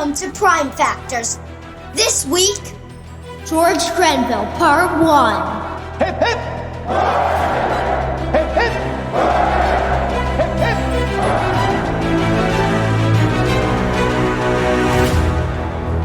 welcome to Prime Factors. This week, George Grenville, Part 1. Hip, hip! Hip, hip! Hip, hip!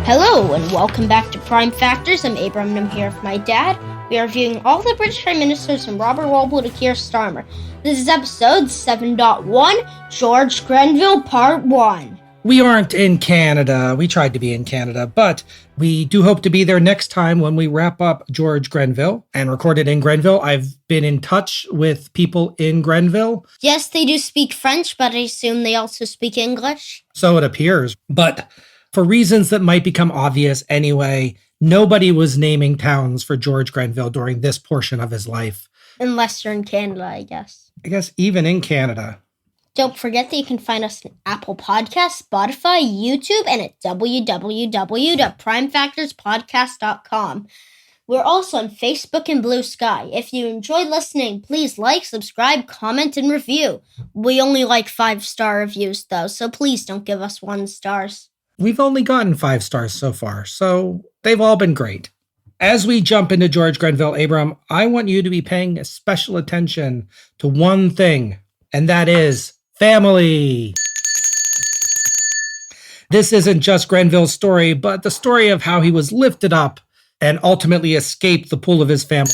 Hello, and welcome back to Prime Factors. I'm Abram, and I'm here with my dad. We are reviewing all the British Prime Ministers from Robert Walpole to Keir Starmer. This is episode 7.1, George Grenville, Part 1. We aren't in Canada. We tried to be in Canada, but we do hope to be there next time when we wrap up George Grenville and record it in Grenville. I've been in touch with people in Grenville. Yes, they do speak French, but I assume they also speak English. So it appears. But for reasons that might become obvious anyway, nobody was naming towns for George Grenville during this portion of his life. Unless you're in Canada, I guess. I guess even in Canada. Don't forget that you can find us on Apple Podcasts, Spotify, YouTube, and at www.primefactorspodcast.com. We're also on Facebook and Blue Sky. If you enjoyed listening, please like, subscribe, comment, and review. We only like 5-star reviews, though, so please don't give us 1 stars. We've only gotten 5 stars so far, so they've all been great. As we jump into George Grenville, Abram, I want you to be paying special attention to one thing, and that is family. This isn't just Grenville's story, but the story of how he was lifted up and ultimately escaped the pull of his family.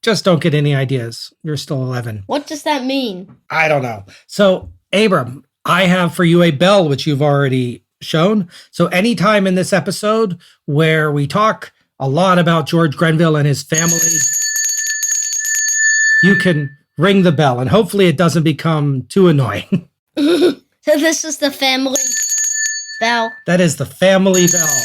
Just don't get any ideas. You're still 11. What does that mean? I don't know. So, Abram, I have for you a bell, which you've already shown. So anytime in this episode where we talk a lot about George Grenville and his family, you can ring the bell, and hopefully it doesn't become too annoying. So this is the family bell. That is the family bell.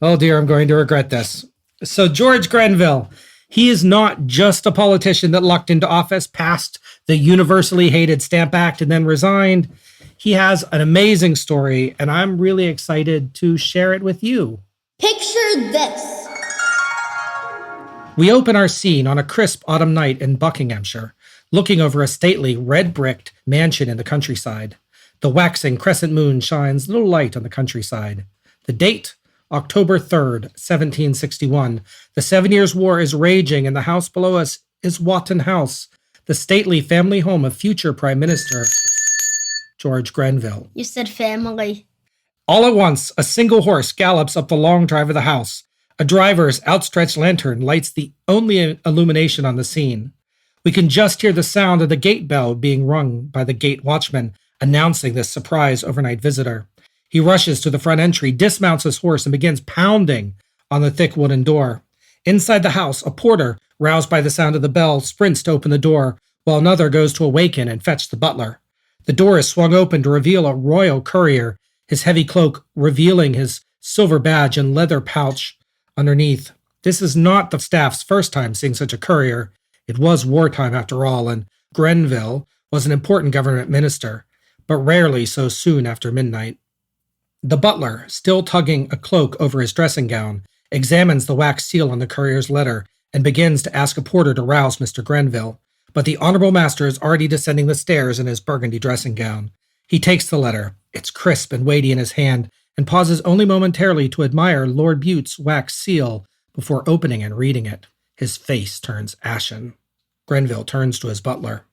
Oh dear, I'm going to regret this. So George Grenville, he is not just a politician that lucked into office, passed the universally hated Stamp Act, and then resigned. He has an amazing story, and I'm really excited to share it with you. Picture this. We open our scene on a crisp autumn night in Buckinghamshire, looking over a stately red-bricked mansion in the countryside. The waxing crescent moon shines little light on the countryside. The date, October 3rd, 1761. The 7 Years' War is raging, and the house below us is Wotton House, the stately family home of future Prime Minister George Grenville. You said family. All at once, a single horse gallops up the long drive of the house. A driver's outstretched lantern lights the only illumination on the scene. We can just hear the sound of the gate bell being rung by the gate watchman, announcing this surprise overnight visitor. He rushes to the front entry, dismounts his horse, and begins pounding on the thick wooden door. Inside the house, a porter, roused by the sound of the bell, sprints to open the door, while another goes to awaken and fetch the butler. The door is swung open to reveal a royal courier, his heavy cloak revealing his silver badge and leather pouch underneath. This is not the staff's first time seeing such a courier. It was wartime after all, and Grenville was an important government minister, but rarely so soon after midnight. The butler, still tugging a cloak over his dressing gown, examines the wax seal on the courier's letter and begins to ask a porter to rouse Mr. Grenville. But the honorable master is already descending the stairs in his burgundy dressing gown. He takes the letter. It's crisp and weighty in his hand, and pauses only momentarily to admire Lord Bute's wax seal before opening and reading it. His face turns ashen. Grenville turns to his butler.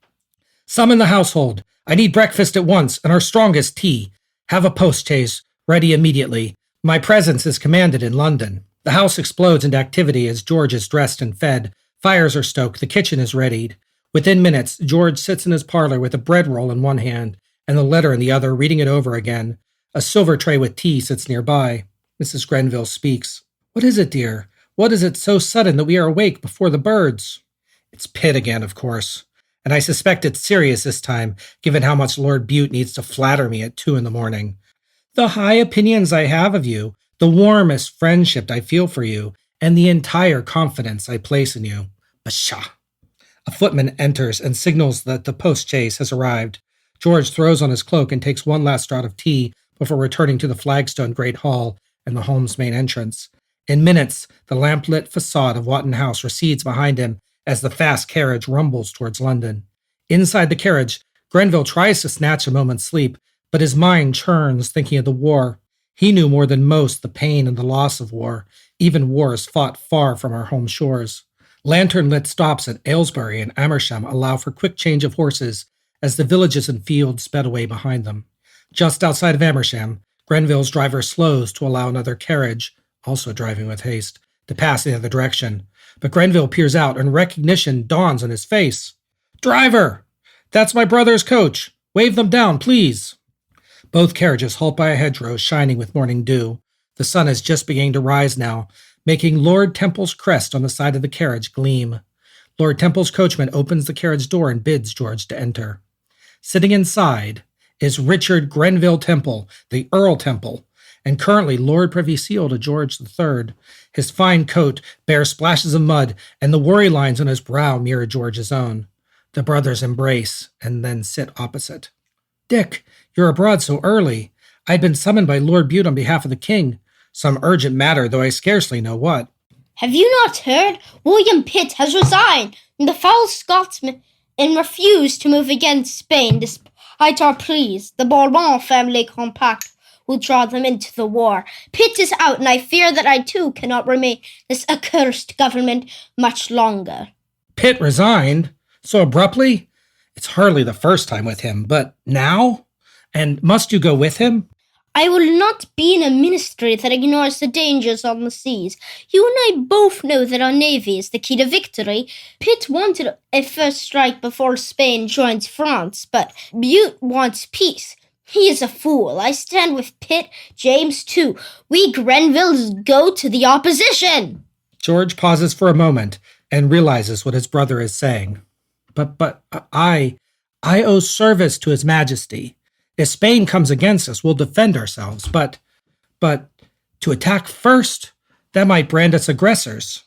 "Summon the household. I need breakfast at once, and our strongest tea. Have a post-chaise ready immediately. My presence is commanded in London." The house explodes into activity as George is dressed and fed. Fires are stoked. The kitchen is readied. Within minutes, George sits in his parlor with a bread roll in one hand and the letter in the other, reading it over again. A silver tray with tea sits nearby. Mrs. Grenville speaks. "What is it, dear? What is it so sudden that we are awake before the birds?" "It's Pitt again, of course. And I suspect it's serious this time, given how much Lord Bute needs to flatter me at 2 a.m. The high opinions I have of you, the warmest friendship I feel for you, and the entire confidence I place in you. Pshaw." A footman enters and signals that the post-chaise has arrived. George throws on his cloak and takes one last draught of tea before returning to the flagstone great hall and the home's main entrance. In minutes, the lamp-lit facade of Wotton House recedes behind him as the fast carriage rumbles towards London. Inside the carriage, Grenville tries to snatch a moment's sleep, But his mind churns thinking of the war. He knew more than most the pain and the loss of war, even wars fought far from our home shores. Lantern-lit stops at Aylesbury and Amersham allow for quick change of horses as the villages and fields sped away behind them. Just outside of Amersham, Grenville's driver slows to allow another carriage, also driving with haste, to pass in the other direction. But Grenville peers out, and recognition dawns on his face. "Driver! That's my brother's coach. Wave them down, please." Both carriages halt by a hedgerow shining with morning dew. The sun is just beginning to rise now, making Lord Temple's crest on the side of the carriage gleam. Lord Temple's coachman opens the carriage door and bids George to enter. Sitting inside is Richard Grenville Temple, the Earl Temple, and currently Lord Privy Seal to George III. His fine coat bears splashes of mud, and the worry lines on his brow mirror George's own. The brothers embrace and then sit opposite. "Dick, you're abroad so early. I'd been summoned by Lord Bute on behalf of the king. Some urgent matter, though I scarcely know what." Have you not heard? William Pitt has resigned from the foul Scotsman and refused to move against Spain despite our pleas. The Bourbon family compact will draw them into the war. Pitt is out, and I fear that I too cannot remain this accursed government much longer. Pitt resigned? So abruptly? It's hardly the first time with him, but now? And must you go with him? I will not be in a ministry that ignores the dangers on the seas. You and I both know that our navy is the key to victory. Pitt wanted a first strike before Spain joins France, but Bute wants peace. He is a fool. I stand with Pitt, James too. We Grenvilles go to the opposition. George pauses for a moment and realizes what his brother is saying. But I owe service to His Majesty. If Spain comes against us, we'll defend ourselves. But to attack first, that might brand us aggressors.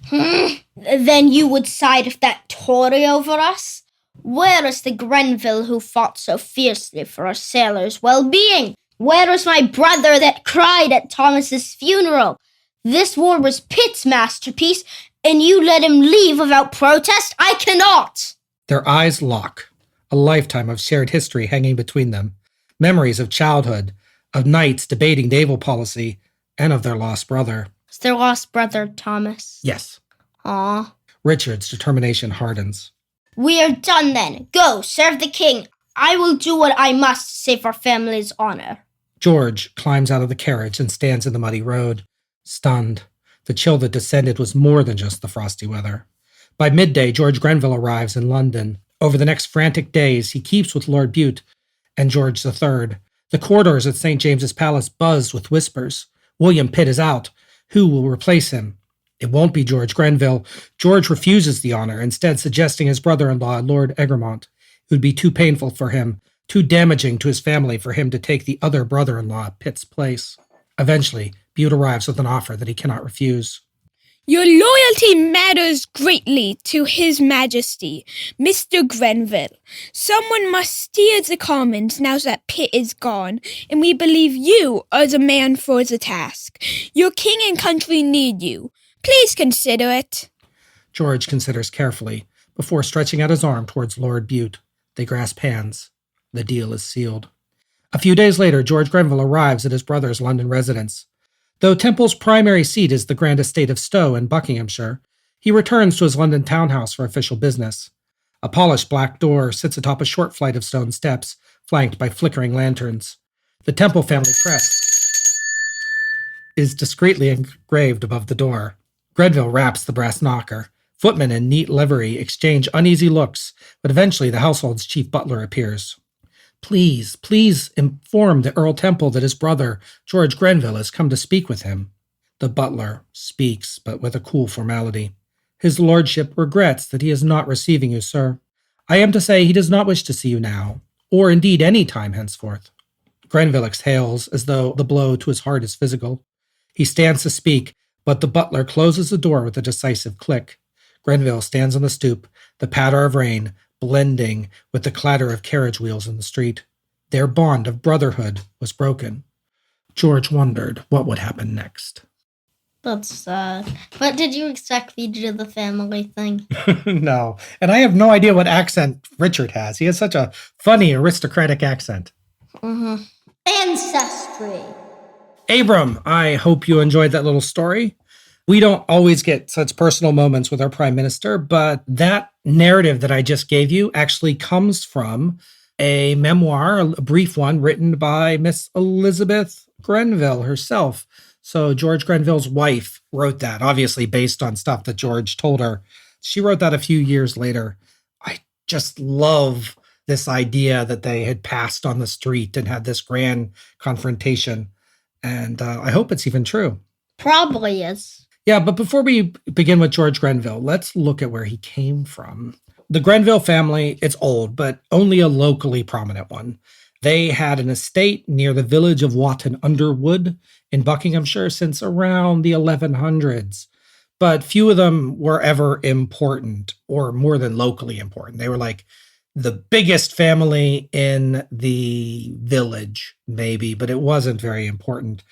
Then you would side with that Tory over us? Where is the Grenville who fought so fiercely for our sailors' well-being? Where is my brother that cried at Thomas's funeral? This war was Pitt's masterpiece, and you let him leave without protest? I cannot! Their eyes lock, a lifetime of shared history hanging between them. Memories of childhood, of nights debating naval policy, and of their lost brother. Is their lost brother Thomas? Yes. Aw. Richard's determination hardens. We are done then. Go, serve the king. I will do what I must to save our family's honor. George climbs out of the carriage and stands in the muddy road, stunned. The chill that descended was more than just the frosty weather. By midday, George Grenville arrives in London. Over the next frantic days, he keeps with Lord Bute and George III. The corridors at St. James's Palace buzz with whispers. William Pitt is out. Who will replace him? It won't be George Grenville. George refuses the honor, instead suggesting his brother-in-law, Lord Egremont. It would be too painful for him, too damaging to his family for him to take the other brother-in-law, Pitt's place. Eventually, Bute arrives with an offer that he cannot refuse. Your loyalty matters greatly to His Majesty, Mr. Grenville. Someone must steer the Commons now that Pitt is gone, and we believe you are the man for the task. Your king and country need you. Please consider it. George considers carefully, before stretching out his arm towards Lord Bute. They grasp hands. The deal is sealed. A few days later, George Grenville arrives at his brother's London residence. Though Temple's primary seat is the grand estate of Stowe in Buckinghamshire, he returns to his London townhouse for official business. A polished black door sits atop a short flight of stone steps, flanked by flickering lanterns. The Temple family crest is discreetly engraved above the door. Grenville raps the brass knocker. Footmen in neat livery exchange uneasy looks, but eventually the household's chief butler appears. Please inform the Earl Temple that his brother, George Grenville, has come to speak with him." The butler speaks, but with a cool formality. "His lordship regrets that he is not receiving you, sir. I am to say he does not wish to see you now, or indeed any time henceforth." Grenville exhales as though the blow to his heart is physical. He stands to speak, but the butler closes the door with a decisive click. Grenville stands on the stoop, the patter of rain blending with the clatter of carriage wheels in the street. Their bond of brotherhood was broken. George wondered what would happen next. That's sad. But did you expect me to do the family thing? No, and I have no idea what accent Richard has. He has such a funny aristocratic accent. Ancestry. Abram, I hope you enjoyed that little story. We don't always get such personal moments with our prime minister, but that narrative that I just gave you actually comes from a memoir, a brief one written by Miss Elizabeth Grenville herself. So George Grenville's wife wrote that, obviously based on stuff that George told her. She wrote that a few years later. I just love this idea that they had passed on the street and had this grand confrontation. And I hope it's even true. Probably is. Yeah, but before we begin with George Grenville, let's look at where he came from. The Grenville family, it's old, but only a locally prominent one. They had an estate near the village of Wotton-under-Wood in Buckinghamshire since around the 1100s. But few of them were ever important or more than locally important. They were like the biggest family in the village, maybe, but it wasn't very important.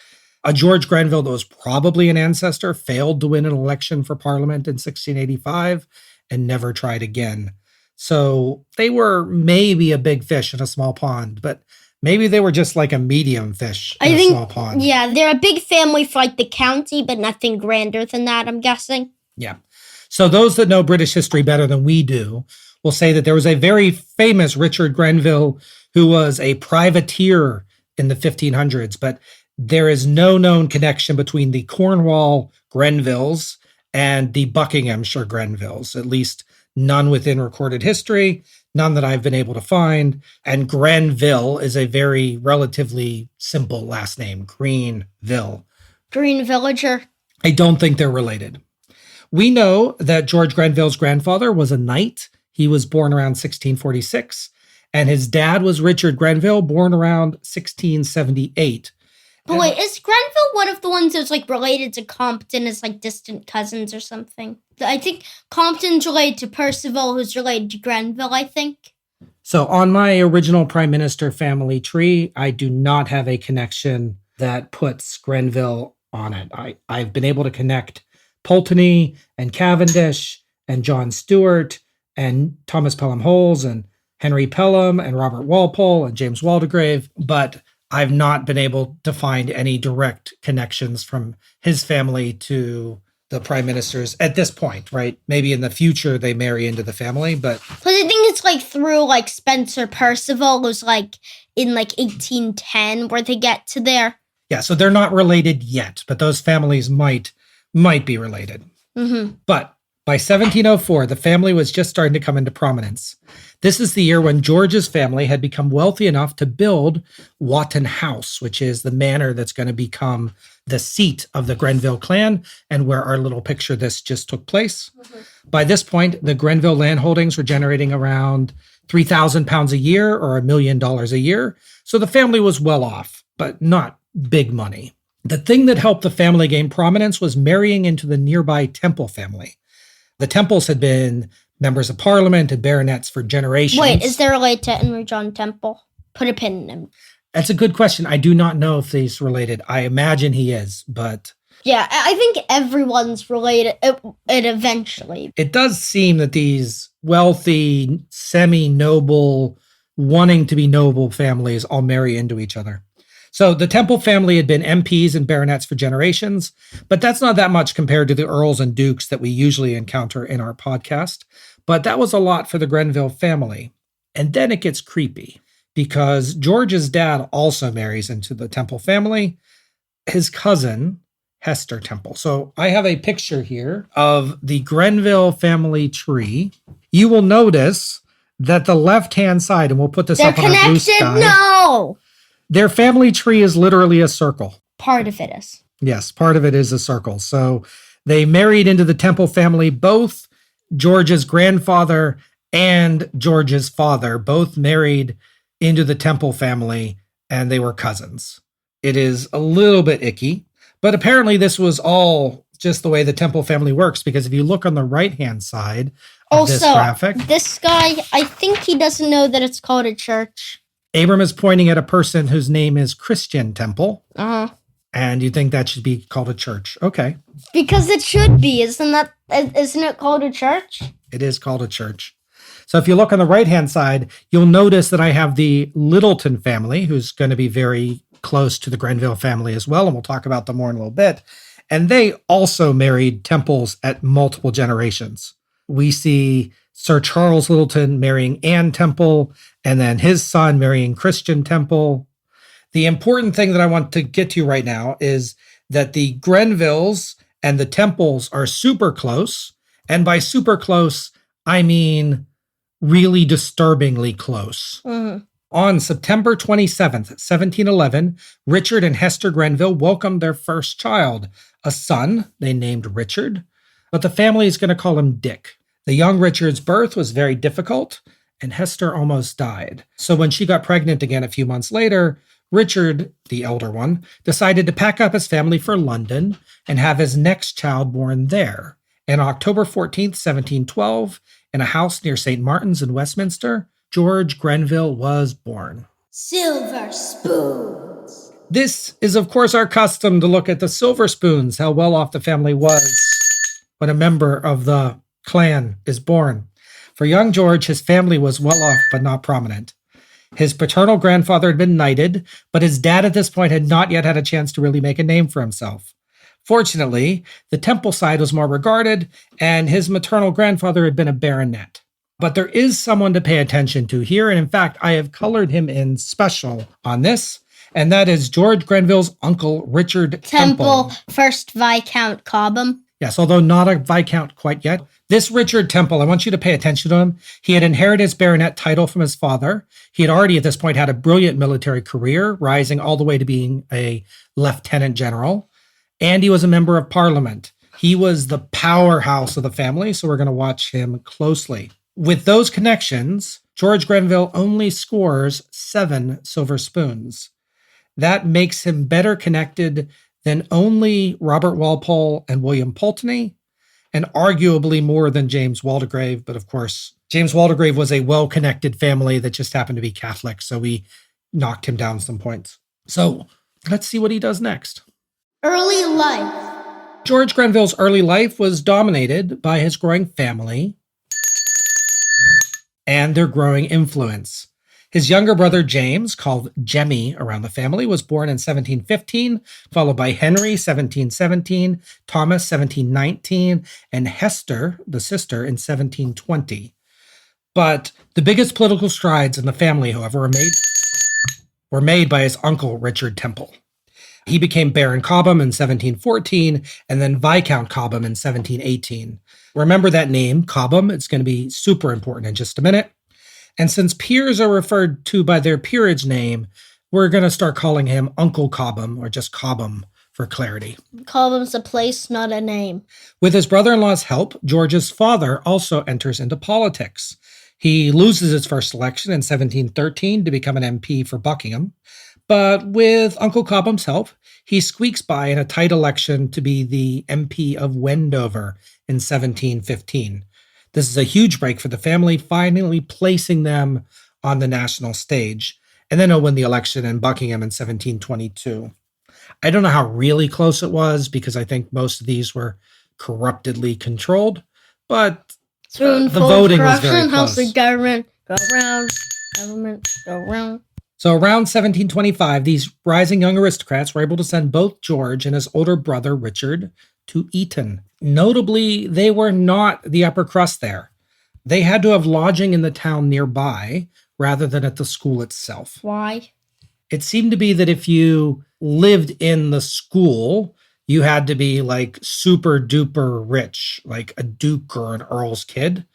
A George Grenville that was probably an ancestor failed to win an election for Parliament in 1685 and never tried again. So they were maybe a big fish in a small pond, but maybe they were just like a medium fish in a small pond. Yeah, they're a big family for like the county, but nothing grander than that, I'm guessing. Yeah. So those that know British history better than we do will say that there was a very famous Richard Grenville who was a privateer in the 1500s, but there is no known connection between the Cornwall Grenvilles and the Buckinghamshire Grenvilles, at least none within recorded history, none that I've been able to find. And Grenville is a very relatively simple last name, Greenville. Green villager. I don't think they're related. We know that George Grenville's grandfather was a knight. He was born around 1646, and his dad was Richard Grenville, born around 1678. But wait, is Grenville one of the ones that's like related to Compton as like distant cousins or something? I think Compton's related to Percival, who's related to Grenville, I think. So on my original prime minister family tree, I do not have a connection that puts Grenville on it. I've been able to connect Pulteney and Cavendish and John Stewart and Thomas Pelham Holles and Henry Pelham and Robert Walpole and James Waldegrave, but I've not been able to find any direct connections from his family to the prime ministers at this point, right? Maybe in the future they marry into the family, but... Because I think it's like through like Spencer Percival was like in like 1810 where they get to there. Yeah, so they're not related yet, but those families might be related. Mm-hmm. But by 1704, the family was just starting to come into prominence. This is the year when George's family had become wealthy enough to build Wotton House, which is the manor that's going to become the seat of the Grenville clan and where our little picture this just took place. Mm-hmm. By this point, the Grenville landholdings were generating around £3,000 a year or $1 million a year. So the family was well off, but not big money. The thing that helped the family gain prominence was marrying into the nearby Temple family. The Temples had been members of Parliament and baronets for generations. Wait, is there related to Henry John Temple? Put a pin in him. That's a good question. I do not know if he's related. I imagine he is, but... Yeah, I think everyone's related eventually. It does seem that these wealthy, semi-noble, wanting to be noble families all marry into each other. So the Temple family had been MPs and baronets for generations, but that's not that much compared to the earls and dukes that we usually encounter in our podcast. But that was a lot for the Grenville family. And then it gets creepy because George's dad also marries into the Temple family, his cousin, Hester Temple. So I have a picture here of the Grenville family tree. You will notice that the left-hand side, and we'll put this up on our blue sky. No! Their family tree is literally a circle. Part of it is. Yes, part of it is a circle. So they married into the Temple family. Both George's grandfather and George's father both married into the Temple family, and they were cousins. It is a little bit icky, but apparently this was all just the way the Temple family works, because if you look on the right-hand side of this graphic... this guy, I think he doesn't know that it's called a church. Abram is pointing at a person whose name is Christian Temple. Uh-huh. And you think that should be called a church. Okay. Because it should be. Isn't it called a church? It is called a church. So if you look on the right-hand side, you'll notice that I have the Littleton family, who's going to be very close to the Grenville family as well, and we'll talk about them more in a little bit. And they also married Temples at multiple generations. We see Sir Charles Littleton marrying Anne Temple, and then his son marrying Christian Temple. The important thing that I want to get to right now is that the Grenvilles and the Temples are super close. And by super close, I mean really disturbingly close. On September 27th, 1711, Richard and Hester Grenville welcomed their first child, a son they named Richard, but the family is going to call him Dick. The young Richard's birth was very difficult, and Hester almost died. So when she got pregnant again a few months later, Richard, the elder one, decided to pack up his family for London and have his next child born there. And on October 14th, 1712, in a house near St. Martin's in Westminster, George Grenville was born. Silver spoons. This is, of course, our custom to look at the silver spoons, how well off the family was when a member of the clan is born. For young George, his family was well off but not prominent. His paternal grandfather had been knighted, but his dad at this point had not yet had a chance to really make a name for himself. Fortunately, the Temple side was more regarded, and his maternal grandfather had been a baronet. But there is someone to pay attention to here, and in fact, I have colored him in special on this, and that is George Grenville's uncle, Richard Temple. First Viscount Cobham. Yes, although not a Viscount quite yet. This Richard Temple, I want you to pay attention to him. He had inherited his baronet title from his father. He had already at this point had a brilliant military career, rising all the way to being a lieutenant general. And he was a member of parliament. He was the powerhouse of the family, so we're going to watch him closely. With those connections, George Grenville only scores 7 silver spoons. That makes him better connected than only Robert Walpole and William Pulteney, and arguably more than James Waldegrave. But of course, James Waldegrave was a well-connected family that just happened to be Catholic, so we knocked him down some points. So let's see what he does next. Early life. George Grenville's early life was dominated by his growing family and their growing influence. His younger brother, James, called Jemmy around the family, was born in 1715, followed by Henry, 1717, Thomas, 1719, and Hester, the sister, in 1720. But the biggest political strides in the family, however, were made by his uncle, Richard Temple. He became Baron Cobham in 1714, and then Viscount Cobham in 1718. Remember that name, Cobham. It's going to be super important in just a minute. And since peers are referred to by their peerage name, we're going to start calling him Uncle Cobham, or just Cobham for clarity. Cobham's a place, not a name. With his brother-in-law's help, George's father also enters into politics. He loses his first election in 1713 to become an MP for Buckingham. But with Uncle Cobham's help, he squeaks by in a tight election to be the MP of Wendover in 1715. This is a huge break for the family, finally placing them on the national stage. And then he'll win the election in Buckingham in 1722. I don't know how really close it was, because I think most of these were corruptedly controlled, but the voting was very close. How's the government go round, government go round. So around 1725, these rising young aristocrats were able to send both George and his older brother, Richard, to Eton. Notably, they were not the upper crust there. They had to have lodging in the town nearby rather than at the school itself. Why? It seemed to be that if you lived in the school, you had to be like super duper rich, like a duke or an earl's kid.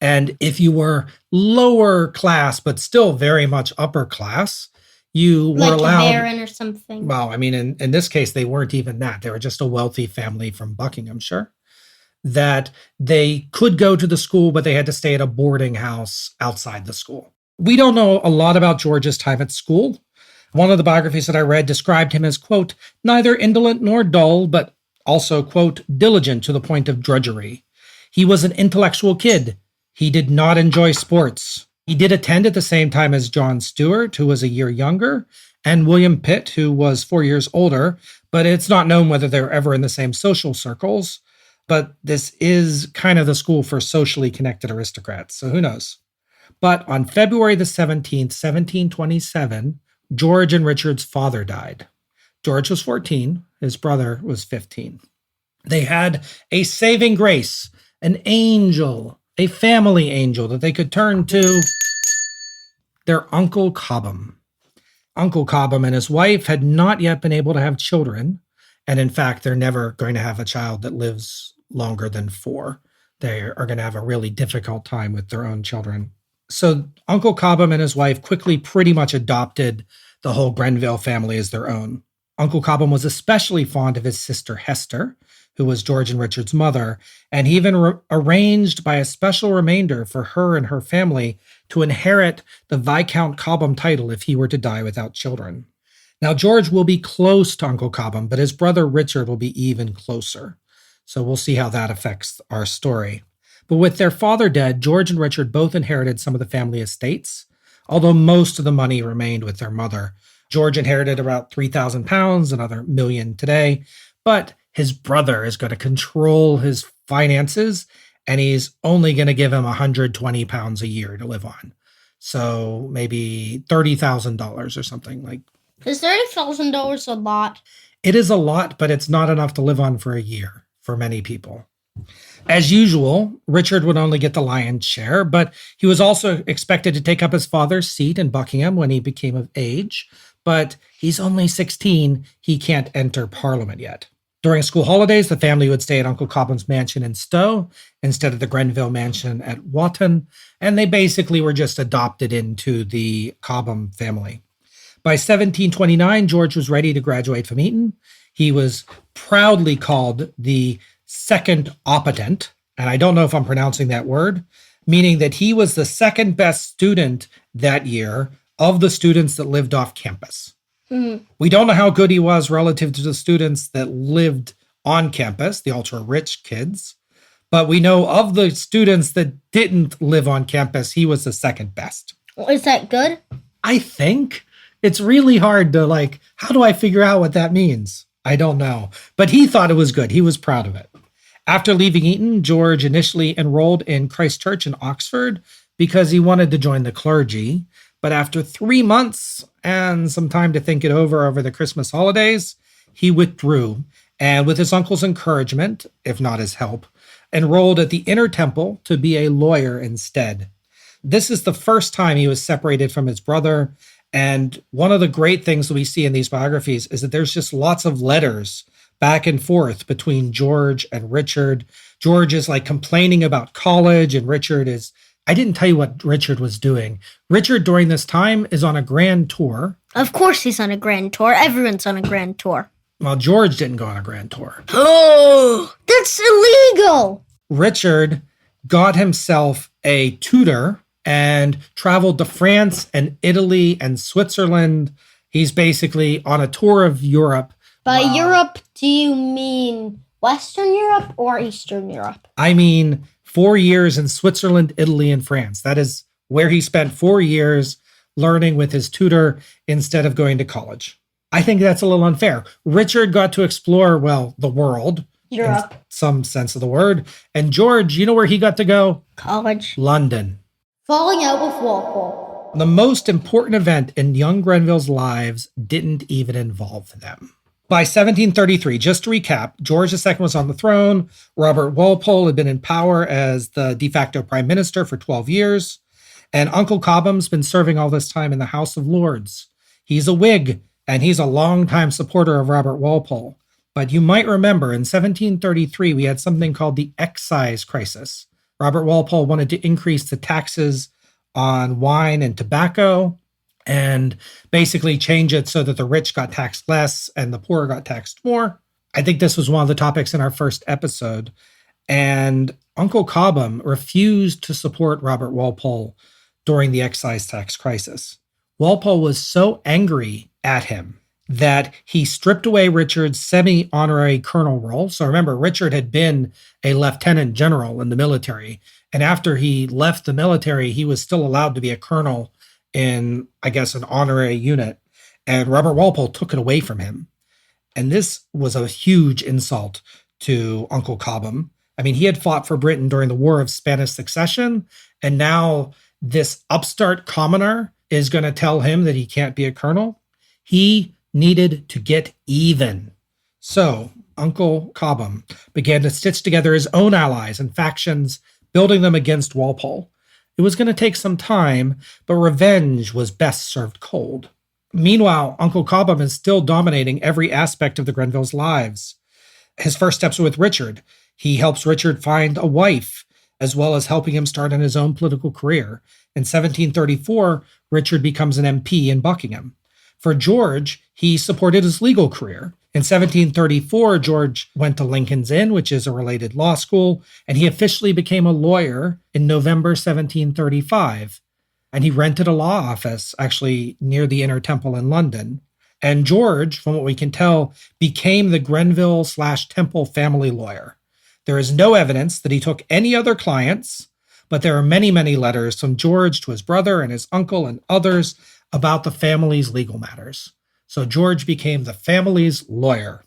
And if you were lower class, but still very much upper class, you were allowed. Like a baron or something. Well, I mean, in this case, they weren't even that. They were just a wealthy family from Buckinghamshire, that they could go to the school, but they had to stay at a boarding house outside the school. We don't know a lot about George's time at school. One of the biographies that I read described him as, quote, neither indolent nor dull, but also, quote, diligent to the point of drudgery. He was an intellectual kid. He did not enjoy sports. He did attend at the same time as John Stuart, who was a year younger, and William Pitt, who was 4 years older, but it's not known whether they were ever in the same social circles. But this is kind of the school for socially connected aristocrats, so who knows? But on February the 17th, 1727, George and Richard's father died. George was 14. His brother was 15. They had a saving grace, an angel, a family angel that they could turn to, their Uncle Cobham. Uncle Cobham and his wife had not yet been able to have children. And in fact, they're never going to have a child that lives longer than 4. They are going to have a really difficult time with their own children. So Uncle Cobham and his wife quickly pretty much adopted the whole Grenville family as their own. Uncle Cobham was especially fond of his sister Hester, who was George and Richard's mother, and he even arranged by a special remainder for her and her family to inherit the Viscount Cobham title if he were to die without children. Now, George will be close to Uncle Cobham, but his brother Richard will be even closer. So we'll see how that affects our story. But with their father dead, George and Richard both inherited some of the family estates, although most of the money remained with their mother. George inherited about £3,000, another million today, but his brother is going to control his finances, and he's only going to give him £120 a year to live on. So maybe $30,000 or something like. Is $30,000 a lot? It is a lot, but it's not enough to live on for a year for many people. As usual, Richard would only get the lion's share, but he was also expected to take up his father's seat in Buckingham when he became of age. But he's only 16. He can't enter Parliament yet. During school holidays, the family would stay at Uncle Cobham's mansion in Stowe instead of the Grenville mansion at Wotton, and they basically were just adopted into the Cobham family. By 1729, George was ready to graduate from Eton. He was proudly called the second oppitant, and I don't know if I'm pronouncing that word, meaning that he was the second best student that year of the students that lived off campus. We don't know how good he was relative to the students that lived on campus, the ultra-rich kids, but we know of the students that didn't live on campus, he was the second best. Is that good? I think. It's really hard to how do I figure out what that means? I don't know. But he thought it was good. He was proud of it. After leaving Eton, George initially enrolled in Christ Church in Oxford because he wanted to join the clergy. But after 3 months and some time to think it over the Christmas holidays, he withdrew and with his uncle's encouragement, if not his help, enrolled at the Inner Temple to be a lawyer instead. This is the first time he was separated from his brother. And one of the great things that we see in these biographies is that there's just lots of letters back and forth between George and Richard. George is complaining about college, and Richard is, I didn't tell you what Richard was doing. Richard during this time is on a grand tour. Of course he's on a grand tour. Everyone's on a grand tour. Well, George didn't go on a grand tour. Oh, that's illegal. Richard got himself a tutor and traveled to France and Italy and Switzerland. He's basically on a tour of Europe. By Europe, do you mean Western Europe or Eastern Europe? I mean 4 years in Switzerland, Italy, and France. That is where he spent 4 years learning with his tutor instead of going to college. I think that's a little unfair. Richard got to explore, the world. Europe. In some sense of the word. And George, you know where he got to go? College. London. Falling out with Walpole. The most important event in young Grenville's lives didn't even involve them. By 1733, just to recap, George II was on the throne. Robert Walpole had been in power as the de facto prime minister for 12 years. And Uncle Cobham's been serving all this time in the House of Lords. He's a Whig, and he's a longtime supporter of Robert Walpole. But you might remember in 1733, we had something called the excise crisis. Robert Walpole wanted to increase the taxes on wine and tobacco and basically change it so that the rich got taxed less and the poor got taxed more. I think this was one of the topics in our first episode. And Uncle Cobham refused to support Robert Walpole during the excise tax crisis. Walpole was so angry at him that he stripped away Richard's semi-honorary colonel role. So remember, Richard had been a lieutenant general in the military. And after he left the military, he was still allowed to be a colonel in, I guess, an honorary unit. And Robert Walpole took it away from him. And this was a huge insult to Uncle Cobham. I mean, he had fought for Britain during the War of Spanish Succession. And now this upstart commoner is going to tell him that he can't be a colonel. He needed to get even. So Uncle Cobham began to stitch together his own allies and factions, building them against Walpole. It was going to take some time, but revenge was best served cold. Meanwhile, Uncle Cobham is still dominating every aspect of the Grenvilles' lives. His first steps are with Richard. He helps Richard find a wife, as well as helping him start on his own political career. In 1734, Richard becomes an MP in Buckingham. For George, he supported his legal career. In 1734, George went to Lincoln's Inn, which is a related law school, and he officially became a lawyer in November 1735. And he rented a law office, actually near the Inner Temple in London. And George, from what we can tell, became the Grenville/Temple family lawyer. There is no evidence that he took any other clients, but there are many, many letters from George to his brother and his uncle and others about the family's legal matters. So George became the family's lawyer.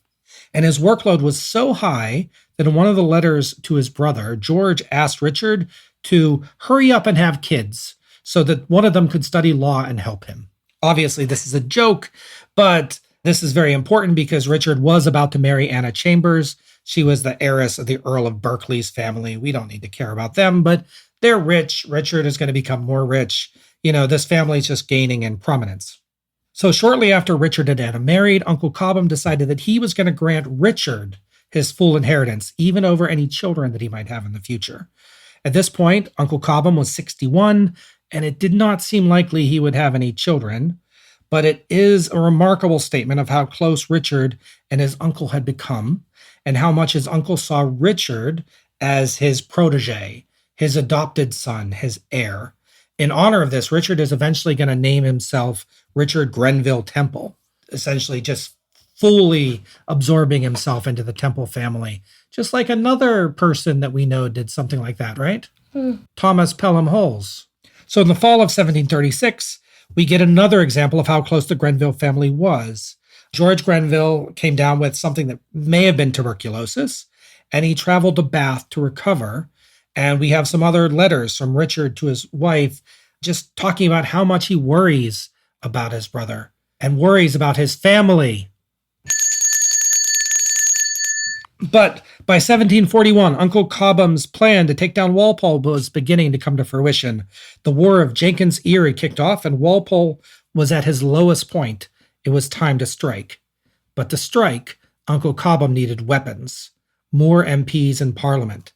And his workload was so high that in one of the letters to his brother, George asked Richard to hurry up and have kids so that one of them could study law and help him. Obviously, this is a joke, but this is very important because Richard was about to marry Anna Chambers. She was the heiress of the Earl of Berkeley's family. We don't need to care about them, but they're rich. Richard is going to become more rich. This family is just gaining in prominence. So shortly after Richard and Anna married, Uncle Cobham decided that he was going to grant Richard his full inheritance, even over any children that he might have in the future. At this point, Uncle Cobham was 61, and it did not seem likely he would have any children, but it is a remarkable statement of how close Richard and his uncle had become, and how much his uncle saw Richard as his protege, his adopted son, his heir. In honor of this, Richard is eventually going to name himself Richard Grenville Temple, essentially just fully absorbing himself into the Temple family, just like another person that we know did something like that, right? Thomas Pelham Holmes. So in the fall of 1736, we get another example of how close the Grenville family was. George Grenville came down with something that may have been tuberculosis, and he traveled to Bath to recover. And we have some other letters from Richard to his wife, just talking about how much he worries about his brother and worries about his family. But by 1741, Uncle Cobham's plan to take down Walpole was beginning to come to fruition. The War of Jenkins' Ear had kicked off, and Walpole was at his lowest point. It was time to strike. But to strike, Uncle Cobham needed weapons, more MPs in Parliament.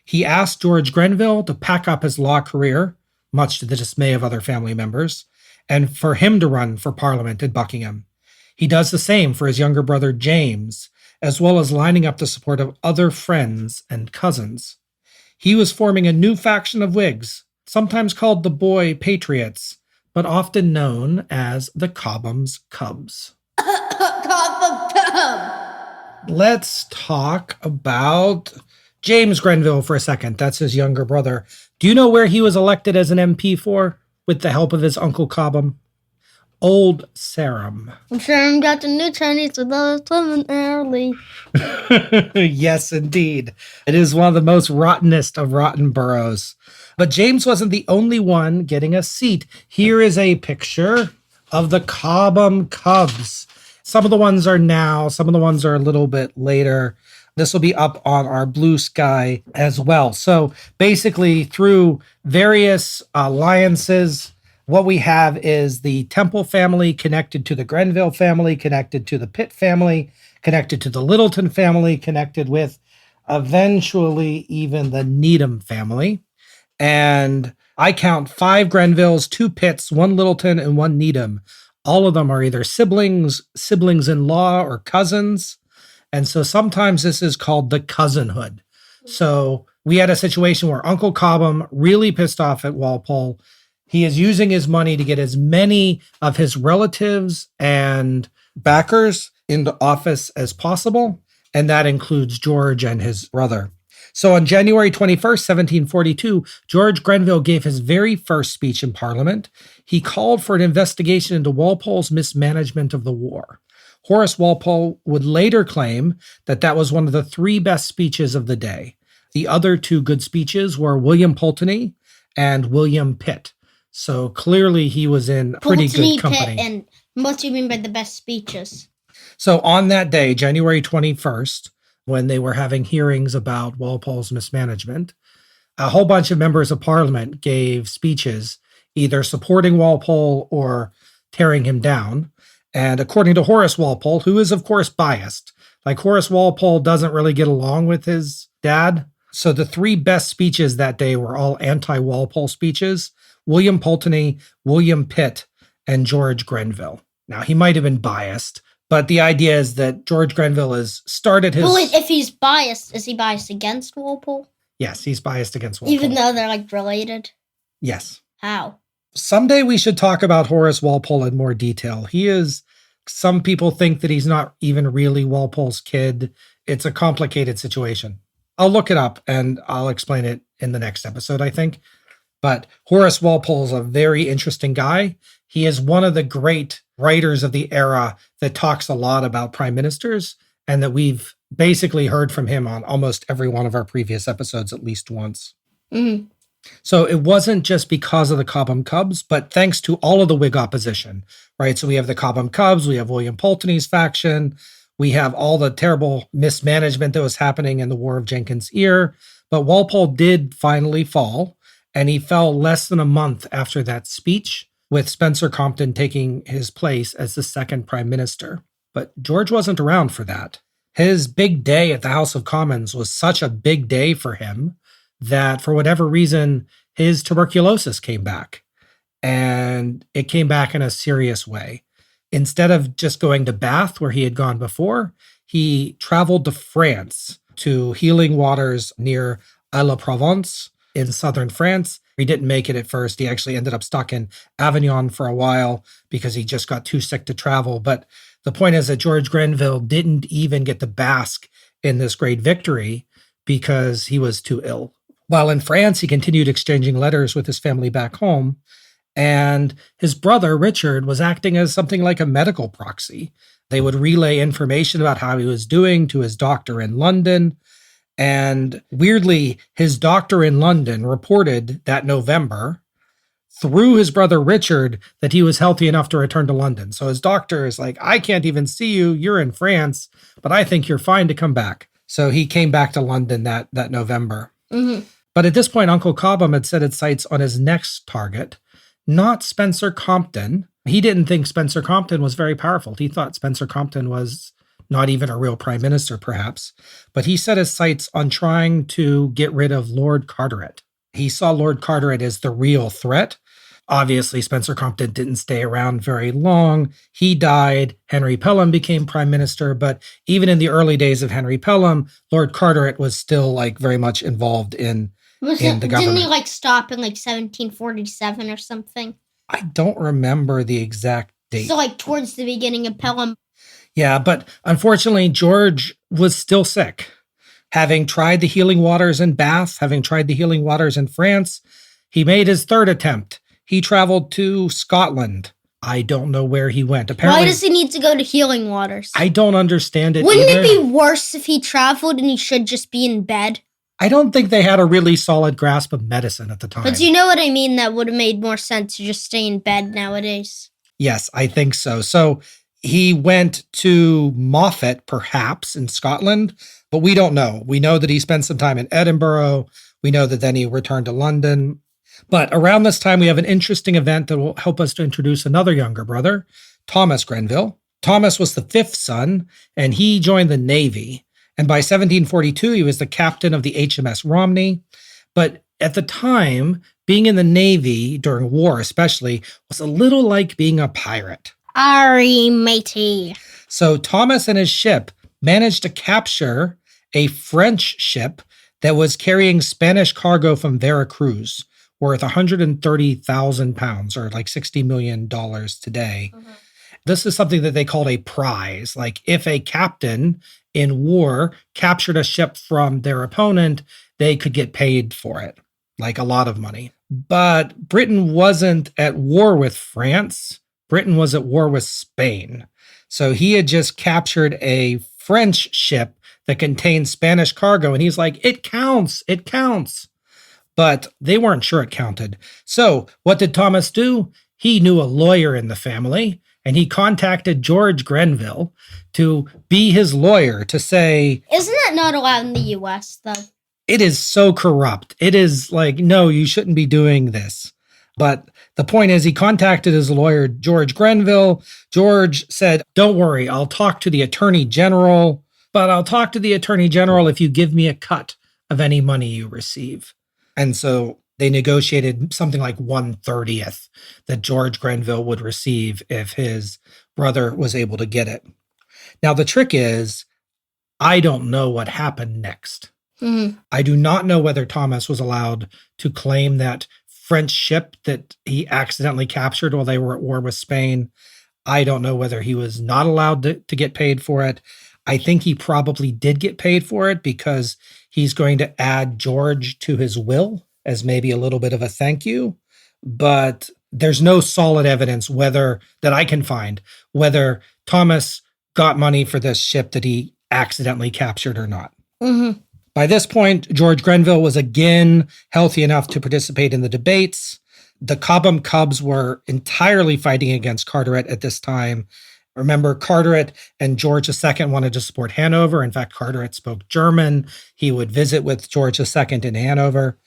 He asked George Grenville to pack up his law career, much to the dismay of other family members, and for him to run for Parliament in Buckingham. He does the same for his younger brother James, as well as lining up the support of other friends and cousins. He was forming a new faction of Whigs, sometimes called the Boy Patriots, but often known as the Cobham Cubs. Let's talk about James Grenville for a second. That's his younger brother. Do you know where he was elected as an MP for, with the help of his Uncle Cobham? Old Sarum. Sarum got the new Chinese with those swimming early. Yes, indeed. It is one of the most rottenest of rotten boroughs. But James wasn't the only one getting a seat. Here is a picture of the Cobham Cubs. Some of the ones are now, some of the ones are a little bit later. This will be up on our Blue Sky as well. So basically, through various alliances, what we have is the Temple family connected to the Grenville family, connected to the Pitt family, connected to the Littleton family, connected with eventually even the Needham family. And I count 5 Grenvilles, 2 Pitts, 1 Littleton, and 1 Needham. All of them are either siblings-in-law, or cousins. And so sometimes this is called the cousinhood. So we had a situation where Uncle Cobham really pissed off at Walpole. He is using his money to get as many of his relatives and backers into office as possible, and that includes George and his brother. So on January 21st, 1742, George Grenville gave his very first speech in Parliament. He called for an investigation into Walpole's mismanagement of the war. Horace Walpole would later claim that that was one of the 3 best speeches of the day. The other 2 good speeches were William Pulteney and William Pitt. So clearly he was in pretty Pulteney, good company. Pitt, and what do you mean by the best speeches? So on that day, January 21st, when they were having hearings about Walpole's mismanagement, a whole bunch of members of Parliament gave speeches either supporting Walpole or tearing him down. And according to Horace Walpole, who is, of course, biased, like Horace Walpole doesn't really get along with his dad. So the three best speeches that day were all anti-Walpole speeches: William Pulteney, William Pitt, and George Grenville. Now, he might have been biased, but the idea is that George Grenville has started his... Well, if he's biased, is he biased against Walpole? Yes, he's biased against Walpole. Even though they're, like, related? Yes. How? Someday we should talk about Horace Walpole in more detail. He is... Some people think that he's not even really Walpole's kid. It's a complicated situation. I'll look it up and I'll explain it in the next episode, I think. But Horace Walpole is a very interesting guy. He is one of the great writers of the era that talks a lot about prime ministers, and that we've basically heard from him on almost every one of our previous episodes at least once. Mm-hmm. So it wasn't just because of the Cobham Cubs, but thanks to all of the Whig opposition, right? So we have the Cobham Cubs, we have William Pulteney's faction, we have all the terrible mismanagement that was happening in the War of Jenkins' Ear. But Walpole did finally fall, and he fell less than a month after that speech, with Spencer Compton taking his place as the second prime minister. But George wasn't around for that. His big day at the House of Commons was such a big day for him that for whatever reason, his tuberculosis came back. And it came back in a serious way. Instead of just going to Bath, where he had gone before, he traveled to France, to healing waters near Aix-la-Provence in southern France. He didn't make it at first. He actually ended up stuck in Avignon for a while because he just got too sick to travel. But the point is that George Grenville didn't even get to bask in this great victory because he was too ill. While in France, he continued exchanging letters with his family back home, and his brother, Richard, was acting as something like a medical proxy. They would relay information about how he was doing to his doctor in London. And weirdly, his doctor in London reported that November, through his brother Richard, that he was healthy enough to return to London. So his doctor is like, I can't even see you. You're in France, but I think you're fine to come back. So he came back to London that November. Mm-hmm. But at this point, Uncle Cobham had set its sights on his next target, not Spencer Compton. He didn't think Spencer Compton was very powerful. He thought Spencer Compton was not even a real prime minister, perhaps. But he set his sights on trying to get rid of Lord Carteret. He saw Lord Carteret as the real threat. Obviously, Spencer Compton didn't stay around very long. He died. Henry Pelham became prime minister. But even in the early days of Henry Pelham, Lord Carteret was still very much involved in the government. Didn't he stop in 1747 or something? I don't remember the exact date. So towards the beginning of Pelham. Yeah, but unfortunately, George was still sick. Having tried the healing waters in Bath, having tried the healing waters in France, he made his third attempt. He traveled to Scotland. I don't know where he went. Apparently, why does he need to go to healing waters? I don't understand it Wouldn't either. it be worse if he traveled and he should just be in bed? I don't think they had a really solid grasp of medicine at the time. But you know what I mean? That would have made more sense to just stay in bed nowadays. Yes, I think so. So he went to Moffat, perhaps, in Scotland, but we don't know. We know that he spent some time in Edinburgh. We know that then he returned to London. But around this time, we have an interesting event that will help us to introduce another younger brother, Thomas Grenville. Thomas was the fifth son, and he joined the Navy. And by 1742, he was the captain of the HMS Romney. But at the time, being in the Navy, during war especially, was a little like being a pirate. Arry, matey. So Thomas and his ship managed to capture a French ship that was carrying Spanish cargo from Veracruz, worth 130,000 pounds, or $60 million today. Mm-hmm. This is something that they called a prize. If a captain in war captured a ship from their opponent, they could get paid for it, a lot of money. But Britain wasn't at war with France. Britain was at war with Spain. So he had just captured a French ship that contained Spanish cargo, and he's like, it counts. but they weren't sure it counted. So what did Thomas do? He knew a lawyer in the family, and he contacted George Grenville to be his lawyer to say, Isn't that not allowed in the U.S., though? it is so corrupt. It is like, no, you shouldn't be doing this. But the point is, he contacted his lawyer, George Grenville. George said, don't worry, I'll talk to the attorney general, but I'll talk to the attorney general if you give me a cut of any money you receive. And so they negotiated something like 1/30th that George Grenville would receive if his brother was able to get it. Now, the trick is, I don't know what happened next. I do not know whether Thomas was allowed to claim that French ship that he accidentally captured while they were at war with Spain. I don't know whether he was not allowed to get paid for it. I think he probably did get paid for it because he's going to add George to his will as maybe a little bit of a thank you. But there's no solid evidence that I can find whether Thomas got money for this ship that he accidentally captured or not. By this point, George Grenville was again healthy enough to participate in the debates. The Cobham Cubs were entirely fighting against Carteret at this time. Remember, Carteret and George II wanted to support Hanover. In fact, Carteret spoke German. He would visit with George II in Hanover.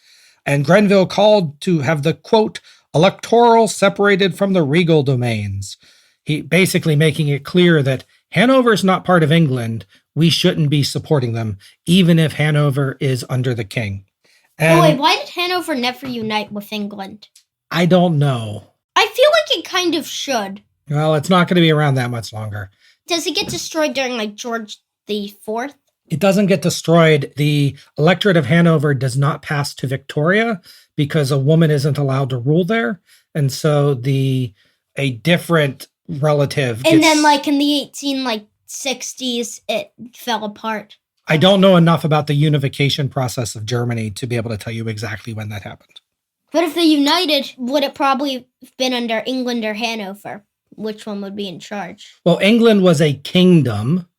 And Grenville called to have the, quote, electoral separated from the regal domains. He basically making it clear that Hanover is not part of England. We shouldn't be supporting them, even if Hanover is under the king. And wait, why did Hanover never unite with England? I don't know. I feel like it kind of should. Well, it's not going to be around that much longer. Does it get destroyed during, like, George IV? It doesn't get destroyed. The electorate of Hanover does not pass to Victoria because a woman isn't allowed to rule there. And so a different relative And then, like, in the 60s, it fell apart. I don't know enough about the unification process of Germany to be able to tell you exactly when that happened. But if they united, would it probably have been under England or Hanover? Which one would be in charge? Well, England was a kingdom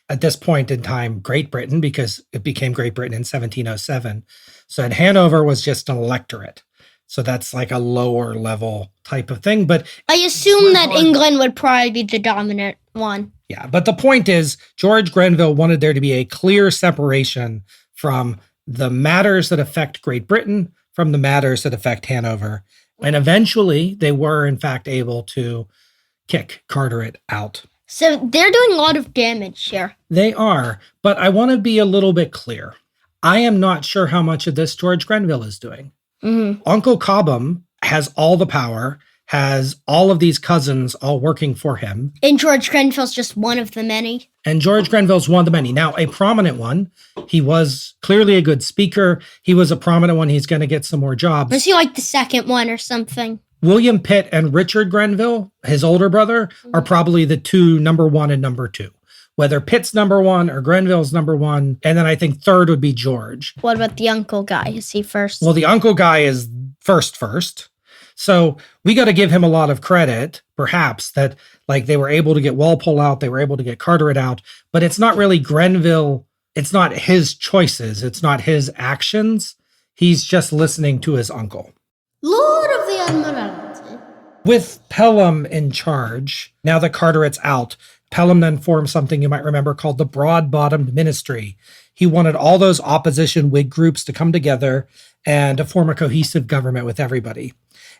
at this point in time, Great Britain, because it became Great Britain in 1707. So Hanover was just an electorate. So that's like a lower level type of thing. But I assume that England would probably be the dominant one. Yeah, but the point is, George Grenville wanted there to be a clear separation from the matters that affect Great Britain from the matters that affect Hanover. And eventually, they were, in fact, able to kick Carteret out. So they're doing a lot of damage here. They are, but I want to be a little bit clear. I am not sure how much of this George Grenville is doing. Uncle Cobham has all the power, has all of these cousins all working for him. And George Grenville's just one of the many. And George Grenville's one of the many. Now, a prominent one. He was clearly a good speaker. He was a prominent one. He's going to get some more jobs. Was he like the second one or something? William Pitt and Richard Grenville, his older brother, are probably the two, number one and number two. Whether Pitt's number one or Grenville's number one. And then I think third would be George. What about the uncle guy? Is he first? Well, the uncle guy is first. So we got to give him a lot of credit, perhaps, that like they were able to get Walpole out, they were able to get Carteret out, but it's not really Grenville. It's not his choices. It's not his actions. He's just listening to his uncle. Lord of the Admiralty. With Pelham in charge, now that Carteret's out, Pelham then formed something you might remember called the Broad-Bottomed Ministry. He wanted all those opposition Whig groups to come together and to form a cohesive government with everybody.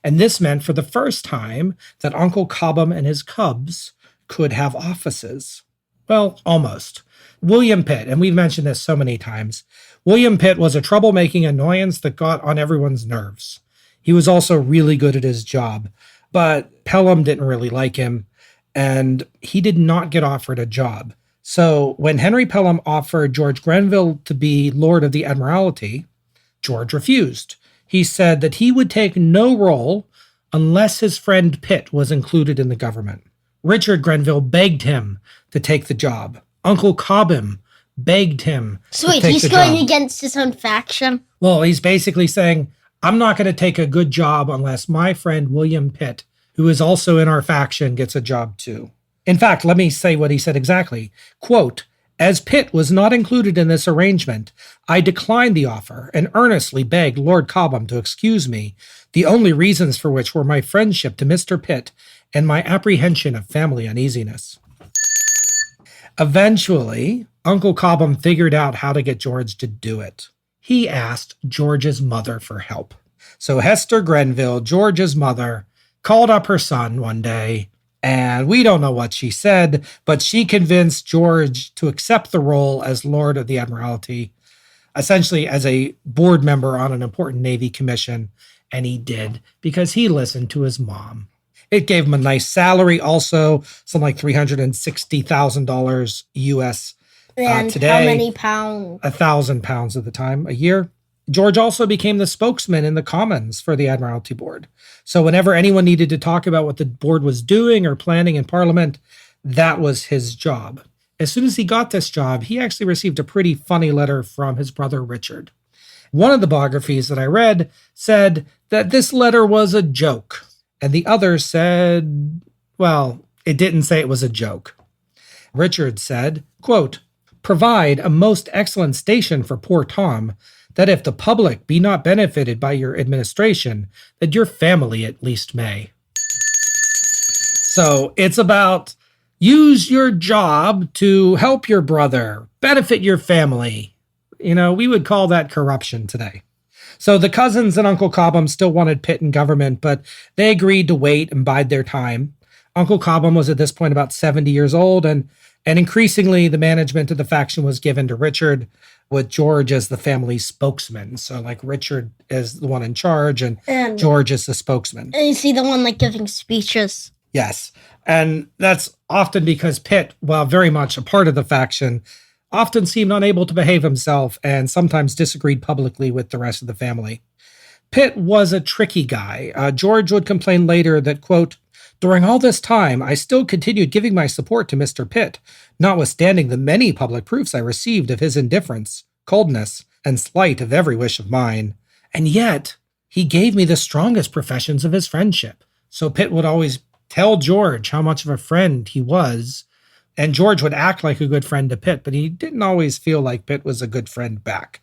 And this meant for the first time that Uncle Cobham and his cubs could have offices. Well, almost. William Pitt, and we've mentioned this so many times, William Pitt was a troublemaking annoyance that got on everyone's nerves. He was also really good at his job, but Pelham didn't really like him, and he did not get offered a job. So when Henry Pelham offered George Grenville to be Lord of the Admiralty, George refused. He said that he would take no role unless his friend Pitt was included in the government. Richard Grenville begged him to take the job. Uncle Cobham begged him So to wait, take he's the going job. against his own faction? Well, he's basically saying, I'm not going to take a good job unless my friend William Pitt, who is also in our faction, gets a job too. In fact, let me say what he said exactly. Quote, As Pitt was not included in this arrangement, I declined the offer and earnestly begged Lord Cobham to excuse me, the only reasons for which were my friendship to Mr. Pitt and my apprehension of family uneasiness. Eventually, Uncle Cobham figured out how to get George to do it. He asked George's mother for help. So Hester Grenville, George's mother, called up her son one day, and we don't know what she said, but she convinced George to accept the role as Lord of the Admiralty, essentially as a board member on an important Navy commission, and he did because he listened to his mom. It gave him a nice salary also, something like $360,000 US And today. how many pounds? 1,000 pounds at the time, a year. George also became the spokesman in the Commons for the Admiralty Board. So whenever anyone needed to talk about what the board was doing or planning in Parliament, that was his job. As soon as he got this job, he actually received a pretty funny letter from his brother Richard. One of the biographies that I read said that this letter was a joke, and the other said, well, it didn't say it was a joke. Richard said, quote, "Provide a most excellent station for poor Tom, that if the public be not benefited by your administration, that your family at least may." So it's about use your job to help your brother, benefit your family. You know, we would call that corruption today. So the cousins and Uncle Cobham still wanted Pitt in government, but they agreed to wait and bide their time. Uncle Cobham was at this point about 70 years old, and increasingly the management of the faction was given to Richard, with George as the family spokesman. So like Richard is the one in charge and George is the spokesman. Is he the one like giving speeches? Yes. And that's often because Pitt, while very much a part of the faction, often seemed unable to behave himself and sometimes disagreed publicly with the rest of the family. Pitt was a tricky guy. George would complain later that, quote, "During all this time, I still continued giving my support to Mr. Pitt, notwithstanding the many public proofs I received of his indifference, coldness, and slight of every wish of mine. And yet, he gave me the strongest professions of his friendship." So Pitt would always tell George how much of a friend he was, and George would act like a good friend to Pitt, but he didn't always feel like Pitt was a good friend back.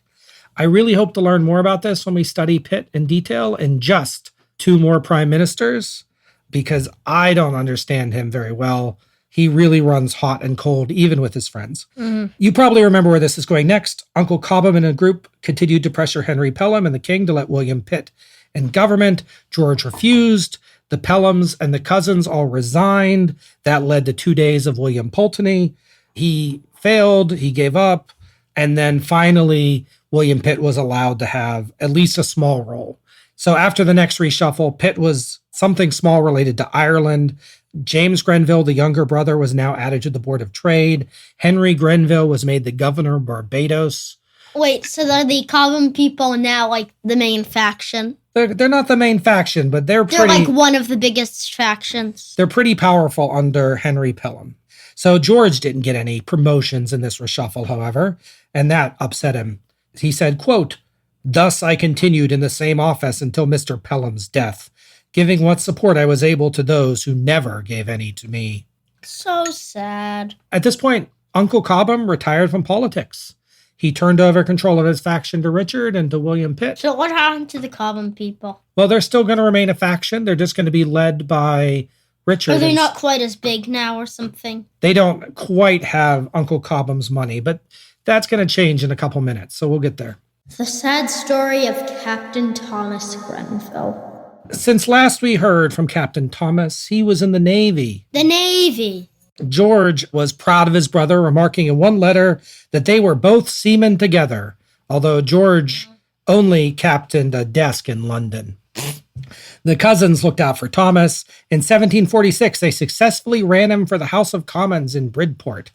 I really hope to learn more about this when we study Pitt in detail in just 2 more prime ministers, because I don't understand him very well. He really runs hot and cold, even with his friends. Mm-hmm. You probably remember where this is going next. Uncle Cobham and a group continued to pressure Henry Pelham and the king to let William Pitt in government. George refused. The Pelhams and the cousins all resigned. That led to 2 days of William Pulteney. He failed. He gave up. And then finally, William Pitt was allowed to have at least a small role. So after the next reshuffle, Pitt was something small related to Ireland. James Grenville, the younger brother, was now added to the Board of Trade. Henry Grenville was made the governor of Barbados. Wait, so are the Cobham people now like the main faction? They're not the main faction, but they're like one of the biggest factions. They're pretty powerful under Henry Pelham. So George didn't get any promotions in this reshuffle, however, and that upset him. He said, quote, "Thus I continued in the same office until Mr. Pelham's death, giving what support I was able to those who never gave any to me." So sad. At this point, Uncle Cobham retired from politics. He turned over control of his faction to Richard and to William Pitt. So what happened to the Cobham people? Well, they're still going to remain a faction. They're just going to be led by Richard. Are they not quite as big now or something? They don't quite have Uncle Cobham's money, but that's going to change in a couple minutes, so we'll get there. The sad story of Captain Thomas Grenville. Since last we heard from Captain Thomas, he was in the Navy. The Navy. George was proud of his brother, remarking in one letter that they were both seamen together, although George only captained a desk in London. The cousins looked out for Thomas. In 1746, they successfully ran him for the House of Commons in Bridport.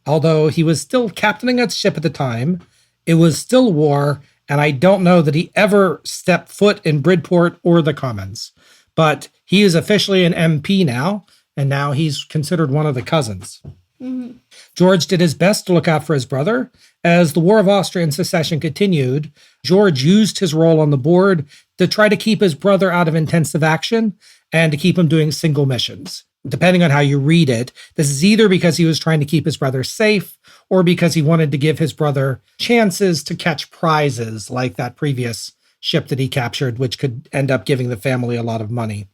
Although he was still captaining a ship at the time, it was still war, and I don't know that he ever stepped foot in Bridport or the Commons. But he is officially an MP now, and now he's considered one of the cousins. Mm-hmm. George did his best to look out for his brother. As the War of Austrian Succession continued, George used his role on the board to try to keep his brother out of intensive action and to keep him doing single missions. depending on how you read it. This is either because he was trying to keep his brother safe or because he wanted to give his brother chances to catch prizes like that previous ship that he captured, which could end up giving the family a lot of money.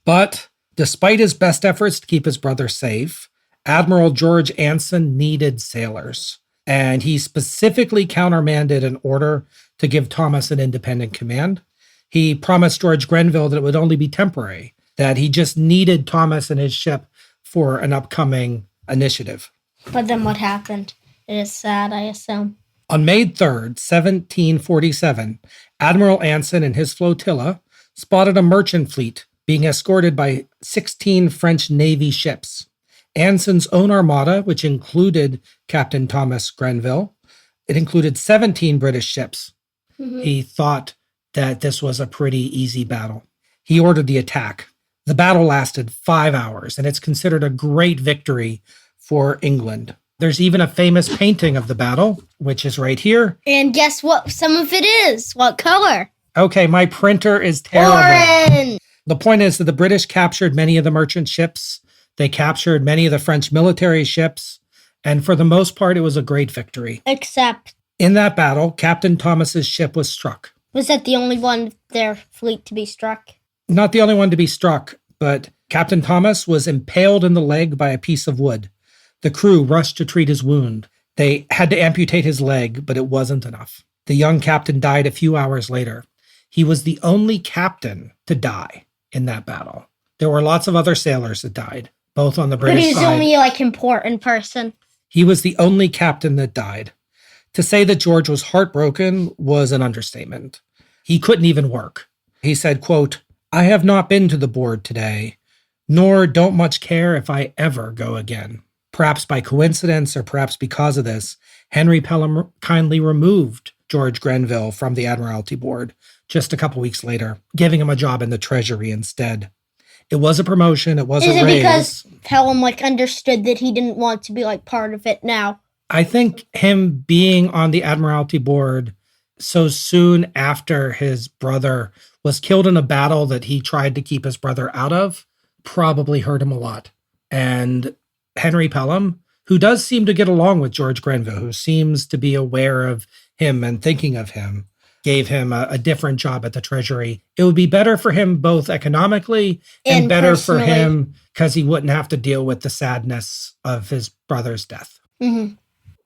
But despite his best efforts to keep his brother safe, Admiral George Anson needed sailors, and he specifically countermanded an order to give Thomas an independent command. He promised George Grenville that it would only be temporary, that he just needed Thomas and his ship for an upcoming initiative. But then what happened? It is sad, I assume. On May 3rd, 1747, Admiral Anson and his flotilla spotted a merchant fleet being escorted by 16 French Navy ships. Anson's own armada, which included Captain Thomas Grenville, it included 17 British ships. He thought that this was a pretty easy battle. He ordered the attack. The battle lasted 5 hours, and it's considered a great victory for England. There's even a famous painting of the battle, which is right here. And guess what some of it is? What color? Okay, my printer is terrible. Orange! The point is that the British captured many of the merchant ships. They captured many of the French military ships. And for the most part, it was a great victory. Except, In that battle, Captain Thomas's ship was struck. was that the only one of their fleet to be struck? Not the only one to be struck, but Captain Thomas was impaled in the leg by a piece of wood. The crew rushed to treat his wound. They had to amputate his leg, but it wasn't enough. The young captain died a few hours later. He was the only captain to die in that battle. There were lots of other sailors that died, both on the But British he's side. only important person. He was the only captain that died. To say that George was heartbroken was an understatement. He couldn't even work. He said, quote, "I have not been to the board today, nor don't much care if I ever go again." Perhaps by coincidence or perhaps because of this, Henry Pelham kindly removed George Grenville from the Admiralty Board just a couple weeks later, giving him a job in the Treasury instead. It was a promotion. It was Is a it raise. because Pelham understood that he didn't want to be part of it now? I think him being on the Admiralty Board so soon after his brother was killed in a battle that he tried to keep his brother out of probably hurt him a lot. And Henry Pelham, who does seem to get along with George Grenville, who seems to be aware of him and thinking of him, gave him a different job at the Treasury. It would be better for him both economically and better personally. for him because he wouldn't have to deal with the sadness of his brother's death. Mm-hmm.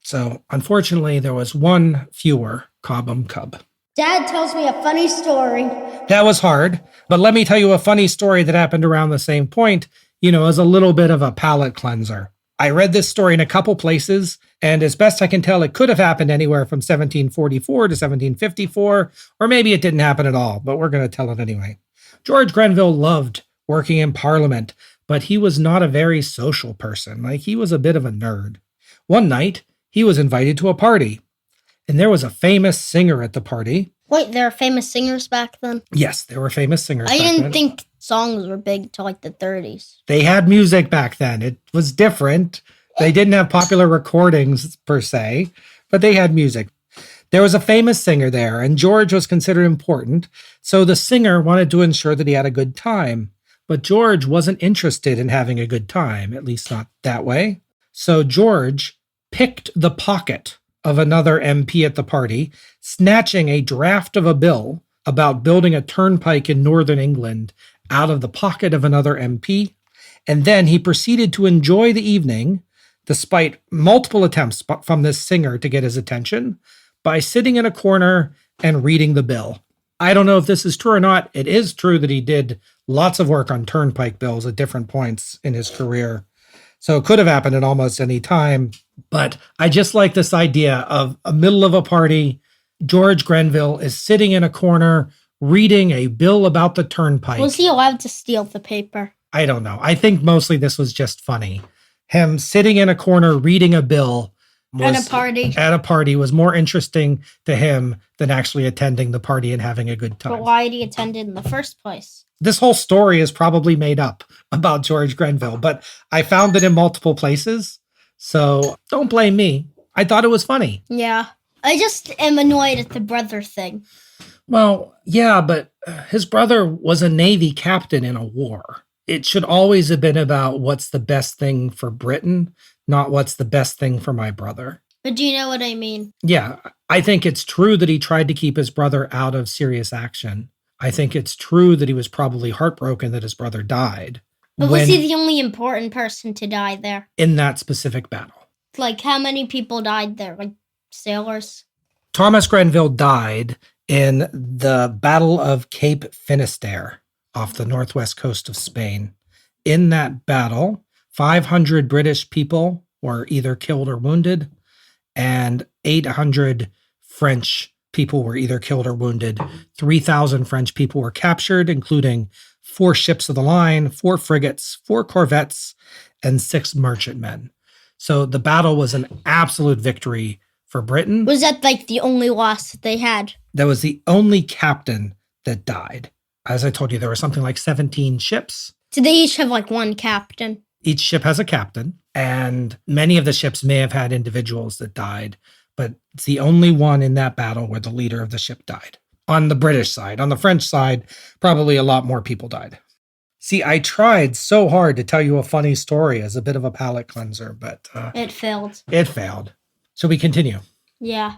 So, unfortunately, there was one fewer Cobham Cub. Dad tells me a funny story. That was hard, but let me tell you a funny story that happened around the same point, as a little bit of a palate cleanser. I read this story in a couple places, and as best I can tell, it could have happened anywhere from 1744 to 1754, or maybe it didn't happen at all, but we're going to tell it anyway. George Grenville loved working in Parliament, but he was not a very social person. He was a bit of a nerd. One night, he was invited to a party, and there was a famous singer at the party. Wait, there were famous singers back then? Yes, there were famous singers I back didn't then. think songs were big till the 30s. They had music back then. It was different. They didn't have popular recordings per se, but they had music. There was a famous singer there, and George was considered important, so the singer wanted to ensure that he had a good time. But George wasn't interested in having a good time, at least not that way. So George picked the pocket of another MP at the party, snatching a draft of a bill about building a turnpike in northern England out of the pocket of another MP, and then he proceeded to enjoy the evening, despite multiple attempts from this singer to get his attention, by sitting in a corner and reading the bill. I don't know if this is true or not. It is true that he did lots of work on turnpike bills at different points in his career. So it could have happened at almost any time. But I just like this idea of a middle of a party. George Grenville is sitting in a corner reading a bill about the turnpike. Was he allowed to steal the paper? I don't know. I think mostly this was just funny. Him sitting in a corner reading a bill At a party was more interesting to him than actually attending the party and having a good time. But why did he attend it in the first place? This whole story is probably made up about George Grenville, but I found it in multiple places. So don't blame me. I thought it was funny. Yeah. I just am annoyed at the brother thing. Well, yeah, but his brother was a Navy captain in a war. it should always have been about what's the best thing for Britain, not what's the best thing for my brother. But do you know what I mean? Yeah, I think it's true that he tried to keep his brother out of serious action. I think it's true that he was probably heartbroken that his brother died. But was he the only important person to die there? In that specific battle. Like, how many people died there? Like, sailors? Thomas Grenville died in the Battle of Cape Finisterre off the northwest coast of Spain. In that battle, 500 British people were either killed or wounded, and 800 French people were either killed or wounded. 3,000 French people were captured, including 4 ships of the line, 4 frigates, 4 corvettes, and 6 merchantmen. So the battle was an absolute victory for Britain. Was that like the only loss that they had? That was the only captain that died. As I told you, there were something like 17 ships. So they each have like one captain? Each ship has a captain, and many of the ships may have had individuals that died, but it's the only one in that battle where the leader of the ship died. On the British side. On the French side, probably a lot more people died. See, I tried so hard to tell you a funny story as a bit of a palate cleanser, but it failed. It failed. So we continue. Yeah.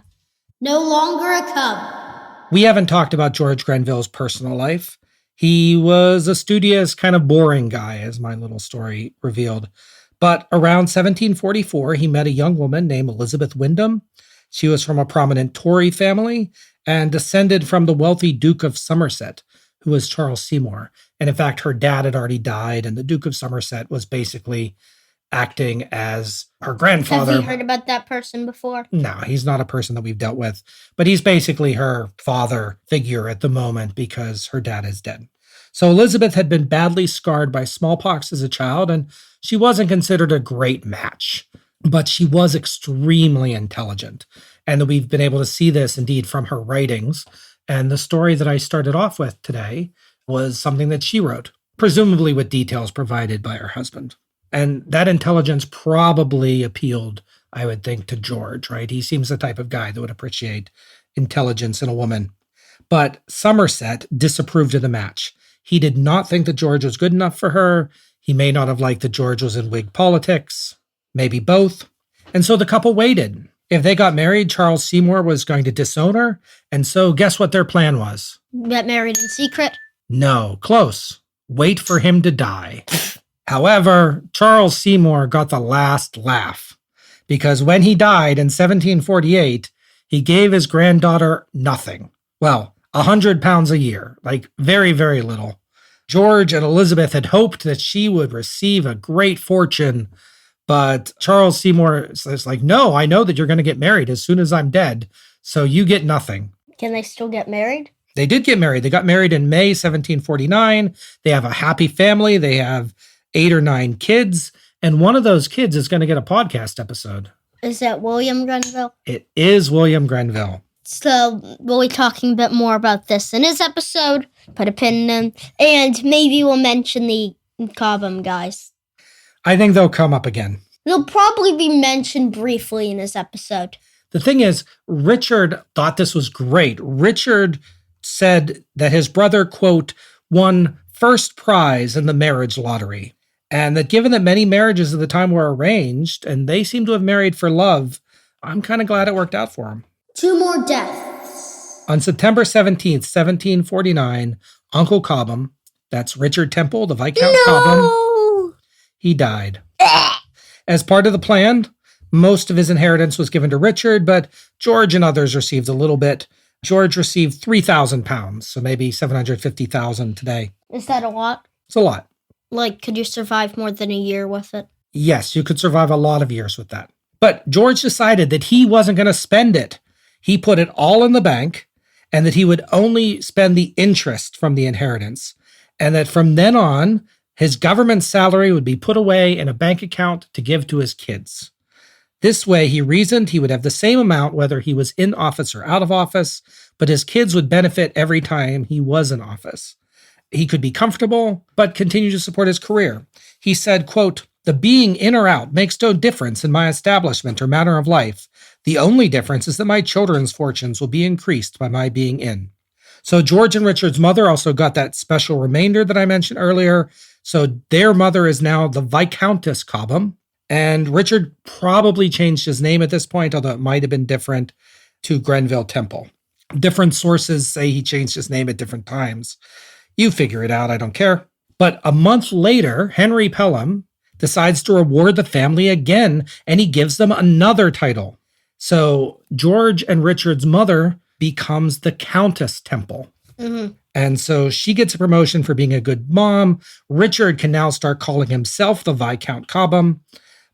No longer a cub. We haven't talked about George Grenville's personal life. He was a studious, kind of boring guy, as my little story revealed. But around 1744, he met a young woman named Elizabeth Wyndham. She was from a prominent Tory family and descended from the wealthy Duke of Somerset, who was Charles Seymour. And in fact, her dad had already died, and the Duke of Somerset was basically acting as her grandfather. Have you heard about that person before? No, he's not a person that we've dealt with, but he's basically her father figure at the moment because her dad is dead. So Elizabeth had been badly scarred by smallpox as a child, and she wasn't considered a great match, but she was extremely intelligent. And we've been able to see this indeed from her writings. And the story that I started off with today was something that she wrote, presumably with details provided by her husband. And that intelligence probably appealed, I would think, to George, right? He seems the type of guy that would appreciate intelligence in a woman. But Somerset disapproved of the match. He did not think that George was good enough for her. He may not have liked that George was in Whig politics, maybe both. And so the couple waited. If they got married, Charles Seymour was going to disown her. And so guess what their plan was? Get married in secret? No, close. Wait for him to die. However, Charles Seymour got the last laugh because when he died in 1748, he gave his granddaughter nothing. Well, 100 pounds a year, like very, very little. George and Elizabeth had hoped that she would receive a great fortune, but Charles Seymour says like, no, I know that you're going to get married as soon as I'm dead, so you get nothing. Can they still get married? They did get married. They got married in May 1749. They have a happy family. They have 8 or 9 kids, and one of those kids is going to get a podcast episode. Is that William Grenville? It is William Grenville. So we'll be talking a bit more about this in his episode. Put a pin in him. And maybe we'll mention the Cobham guys. I think they'll come up again. They'll probably be mentioned briefly in his episode. The thing is, Richard thought this was great. Richard said that his brother, quote, won first prize in the marriage lottery. And that given that many marriages at the time were arranged, and they seem to have married for love, I'm kind of glad it worked out for him. 2 more deaths. On September 17th, 1749, Uncle Cobham, that's Richard Temple, the Viscount Cobham, he died. As part of the plan, most of his inheritance was given to Richard, but George and others received a little bit. George received 3,000 pounds, so maybe 750,000 today. Is that a lot? It's a lot. Like, could you survive more than a year with it? Yes, you could survive a lot of years with that. But George decided that he wasn't going to spend it. He put it all in the bank, and that he would only spend the interest from the inheritance, and that from then on, his government salary would be put away in a bank account to give to his kids. This way, he reasoned he would have the same amount whether he was in office or out of office, but his kids would benefit every time he was in office. He could be comfortable, but continue to support his career. He said, quote, "The being in or out makes no difference in my establishment or manner of life. The only difference is that my children's fortunes will be increased by my being in." So George and Richard's mother also got that special remainder that I mentioned earlier. So their mother is now the Viscountess Cobham. And Richard probably changed his name at this point, although it might have been different, to Grenville Temple. Different sources say he changed his name at different times. You figure it out, I don't care. But a month later, Henry Pelham decides to reward the family again, and he gives them another title. So George and Richard's mother becomes the Countess Temple. Mm-hmm. And so she gets a promotion for being a good mom. Richard can now start calling himself the Viscount Cobham.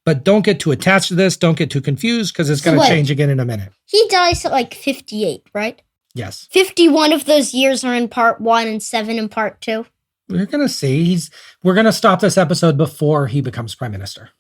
But don't get too attached to this. Don't get too confused because it's going to change again in a minute. He dies at like 58, right? Yes. 51 of those years are in part 1 and 7 in part 2. We're going to see. We're going to stop this episode before he becomes prime minister.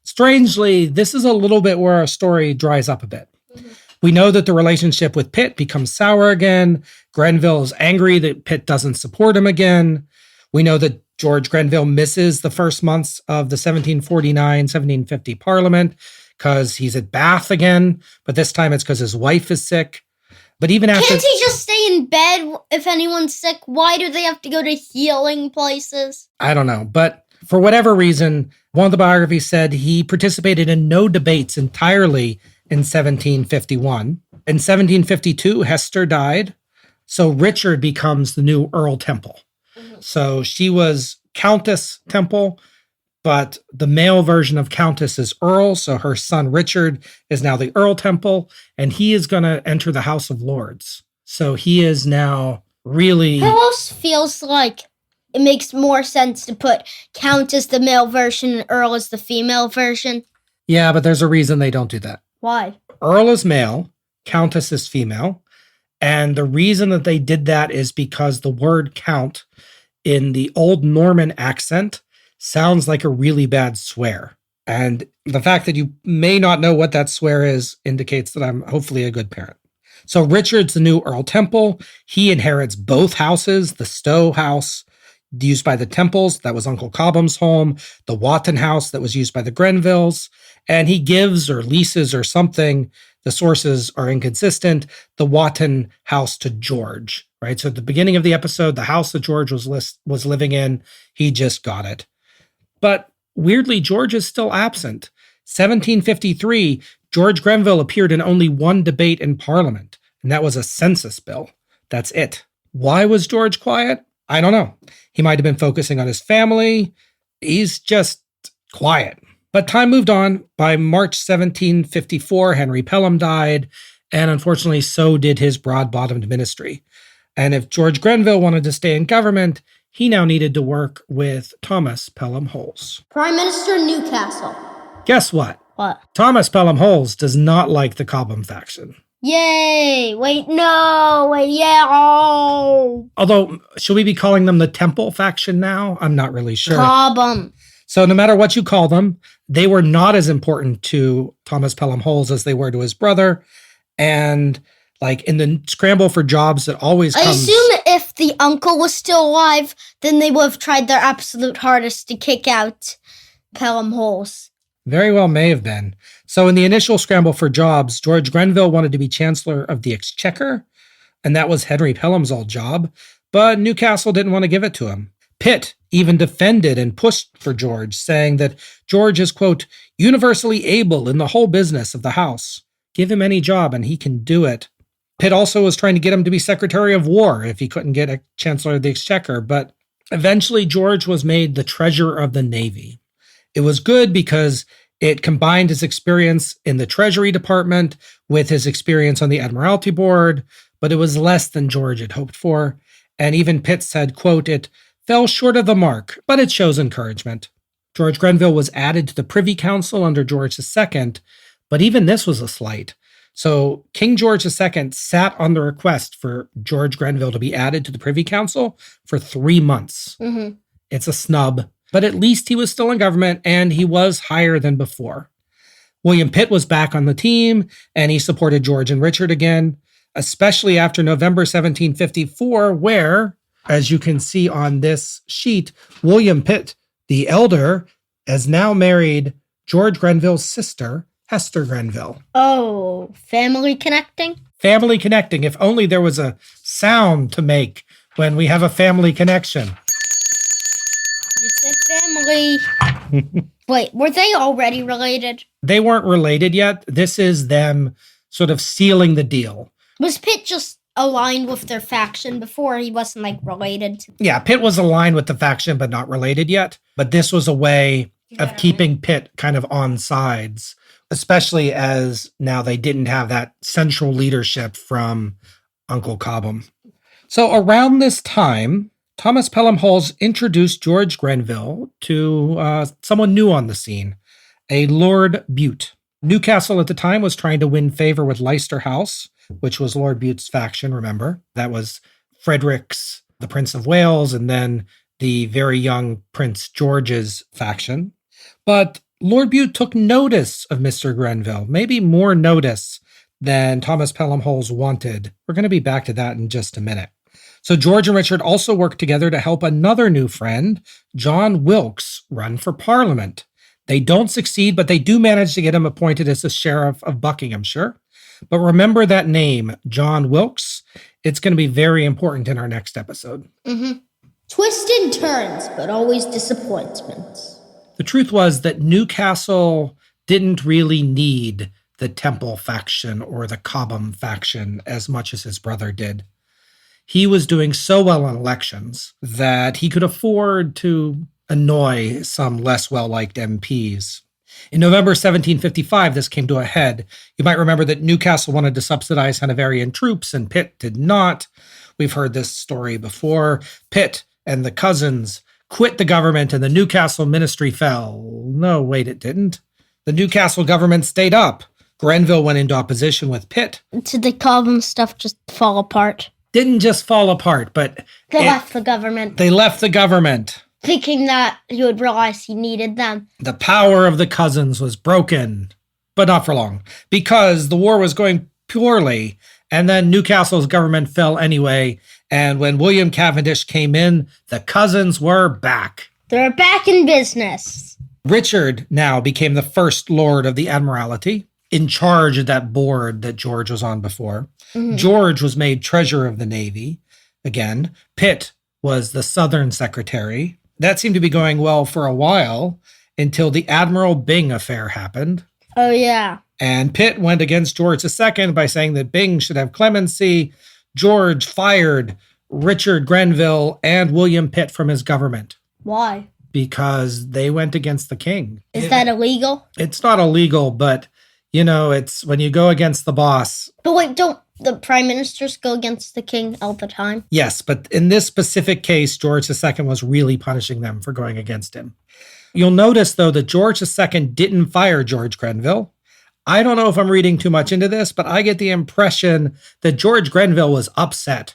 Strangely, this is a little bit where our story dries up a bit. Mm-hmm. We know that the relationship with Pitt becomes sour again. Grenville is angry that Pitt doesn't support him again. We know that George Grenville misses the first months of the 1749-1750 Parliament because he's at Bath again, but this time it's because his wife is sick. But even after... Can't he just stay in bed if anyone's sick? Why do they have to go to healing places? I don't know, but for whatever reason, one of the biographies said he participated in no debates entirely in 1751. In 1752, Hester died, so Richard becomes the new Earl Temple. So she was Countess Temple, but the male version of Countess is Earl. So her son Richard is now the Earl Temple, and he is going to enter the House of Lords. So he is now really... It almost feels like it makes more sense to put Count as the male version and Earl as the female version. Yeah, but there's a reason they don't do that. Why? Earl is male, Countess is female. And the reason that they did that is because the word count in the old Norman accent sounds like a really bad swear. And the fact that you may not know what that swear is indicates that I'm hopefully a good parent. So Richard's the new Earl Temple. He inherits both houses, the Stowe house used by the Temples, that was Uncle Cobham's home, the Wotton house that was used by the Grenvilles, and he gives or leases or something, the sources are inconsistent, the Wotton house to George, right? So at the beginning of the episode, the house that George was living in, he just got it. But weirdly, George is still absent. 1753, George Grenville appeared in only one debate in Parliament, and that was a census bill. That's it. Why was George quiet? I don't know. He might have been focusing on his family. He's just quiet. But time moved on. By March 1754, Henry Pelham died, and unfortunately, so did his broad-bottomed ministry. And if George Grenville wanted to stay in government, he now needed to work with Thomas Pelham Holles. Prime Minister Newcastle. Guess what? What? Thomas Pelham Holles does not like the Cobham faction. Yay! Wait, no! Wait, yeah! Oh! Although, should we be calling them the Temple faction now? I'm not really sure. Cobham. So no matter what you call them, they were not as important to Thomas Pelham Holles as they were to his brother. And like in the scramble for jobs that always comes... I assume if the uncle was still alive, then they would have tried their absolute hardest to kick out Pelham Holles. Very well may have been. So in the initial scramble for jobs, George Grenville wanted to be Chancellor of the Exchequer, and that was Henry Pelham's old job, but Newcastle didn't want to give it to him. Pitt even defended and pushed for George, saying that George is, quote, universally able in the whole business of the house. Give him any job and he can do it. Pitt also was trying to get him to be Secretary of War if he couldn't get a Chancellor of the Exchequer, but eventually George was made the Treasurer of the Navy. It was good because it combined his experience in the Treasury Department with his experience on the Admiralty Board, but it was less than George had hoped for. And even Pitt said, quote, it fell short of the mark, but it shows encouragement. George Grenville was added to the Privy Council under George II, but even this was a slight. So King George II sat on the request for George Grenville to be added to the Privy Council for 3 months. Mm-hmm. It's a snub. But at least he was still in government, and he was higher than before. William Pitt was back on the team, and he supported George and Richard again, especially after November 1754, where, as you can see on this sheet, William Pitt, the elder, has now married George Grenville's sister, Hester Grenville. Oh, family connecting? Family connecting. If only there was a sound to make when we have a family connection. You said actually... Wait, were they already related? They weren't related yet. This is them sort of sealing the deal. Was Pitt just aligned with their faction before? He wasn't, like, related? Yeah, Pitt was aligned with the faction, but not related yet. But this was a way of keeping Pitt kind of on sides, especially as now they didn't have that central leadership from Uncle Cobham. So around this time, Thomas Pelham Halls introduced George Grenville to someone new on the scene, a Lord Bute. Newcastle at the time was trying to win favor with Leicester House, which was Lord Bute's faction, remember? That was Frederick's, the Prince of Wales, and then the very young Prince George's faction. But Lord Bute took notice of Mr. Grenville, maybe more notice than Thomas Pelham Halls wanted. We're going to be back to that in just a minute. So George and Richard also worked together to help another new friend, John Wilkes, run for Parliament. They don't succeed, but they do manage to get him appointed as the Sheriff of Buckinghamshire. But remember that name, John Wilkes. It's going to be very important in our next episode. Mm-hmm. Twists and turns, but always disappointments. The truth was that Newcastle didn't really need the Temple faction or the Cobham faction as much as his brother did. He was doing so well in elections that he could afford to annoy some less well-liked MPs. In November 1755, this came to a head. You might remember that Newcastle wanted to subsidize Hanoverian troops and Pitt did not. We've heard this story before. Pitt and the cousins quit the government and the Newcastle ministry fell. No, wait, it didn't. The Newcastle government stayed up. Grenville went into opposition with Pitt. Did the Cobham stuff just fall apart? Didn't just fall apart, but... They left the government. They left the government. Thinking that he would realize he needed them. The power of the cousins was broken, but not for long, because the war was going poorly, and then Newcastle's government fell anyway, and when William Cavendish came in, the cousins were back. They're back in business. Richard now became the first Lord of the Admiralty, in charge of that board that George was on before. Mm-hmm. George was made Treasurer of the Navy. Again, Pitt was the Southern Secretary. That seemed to be going well for a while until the Admiral Byng affair happened. Oh, yeah. And Pitt went against George II by saying that Byng should have clemency. George fired Richard Grenville and William Pitt from his government. Why? Because they went against the king. Is that illegal? It's not illegal, but, you know, it's when you go against the boss. But wait, don't the prime ministers go against the king all the time? Yes, but in this specific case, George II was really punishing them for going against him. You'll notice, though, that George II didn't fire George Grenville. I don't know if I'm reading too much into this, but I get the impression that George Grenville was upset.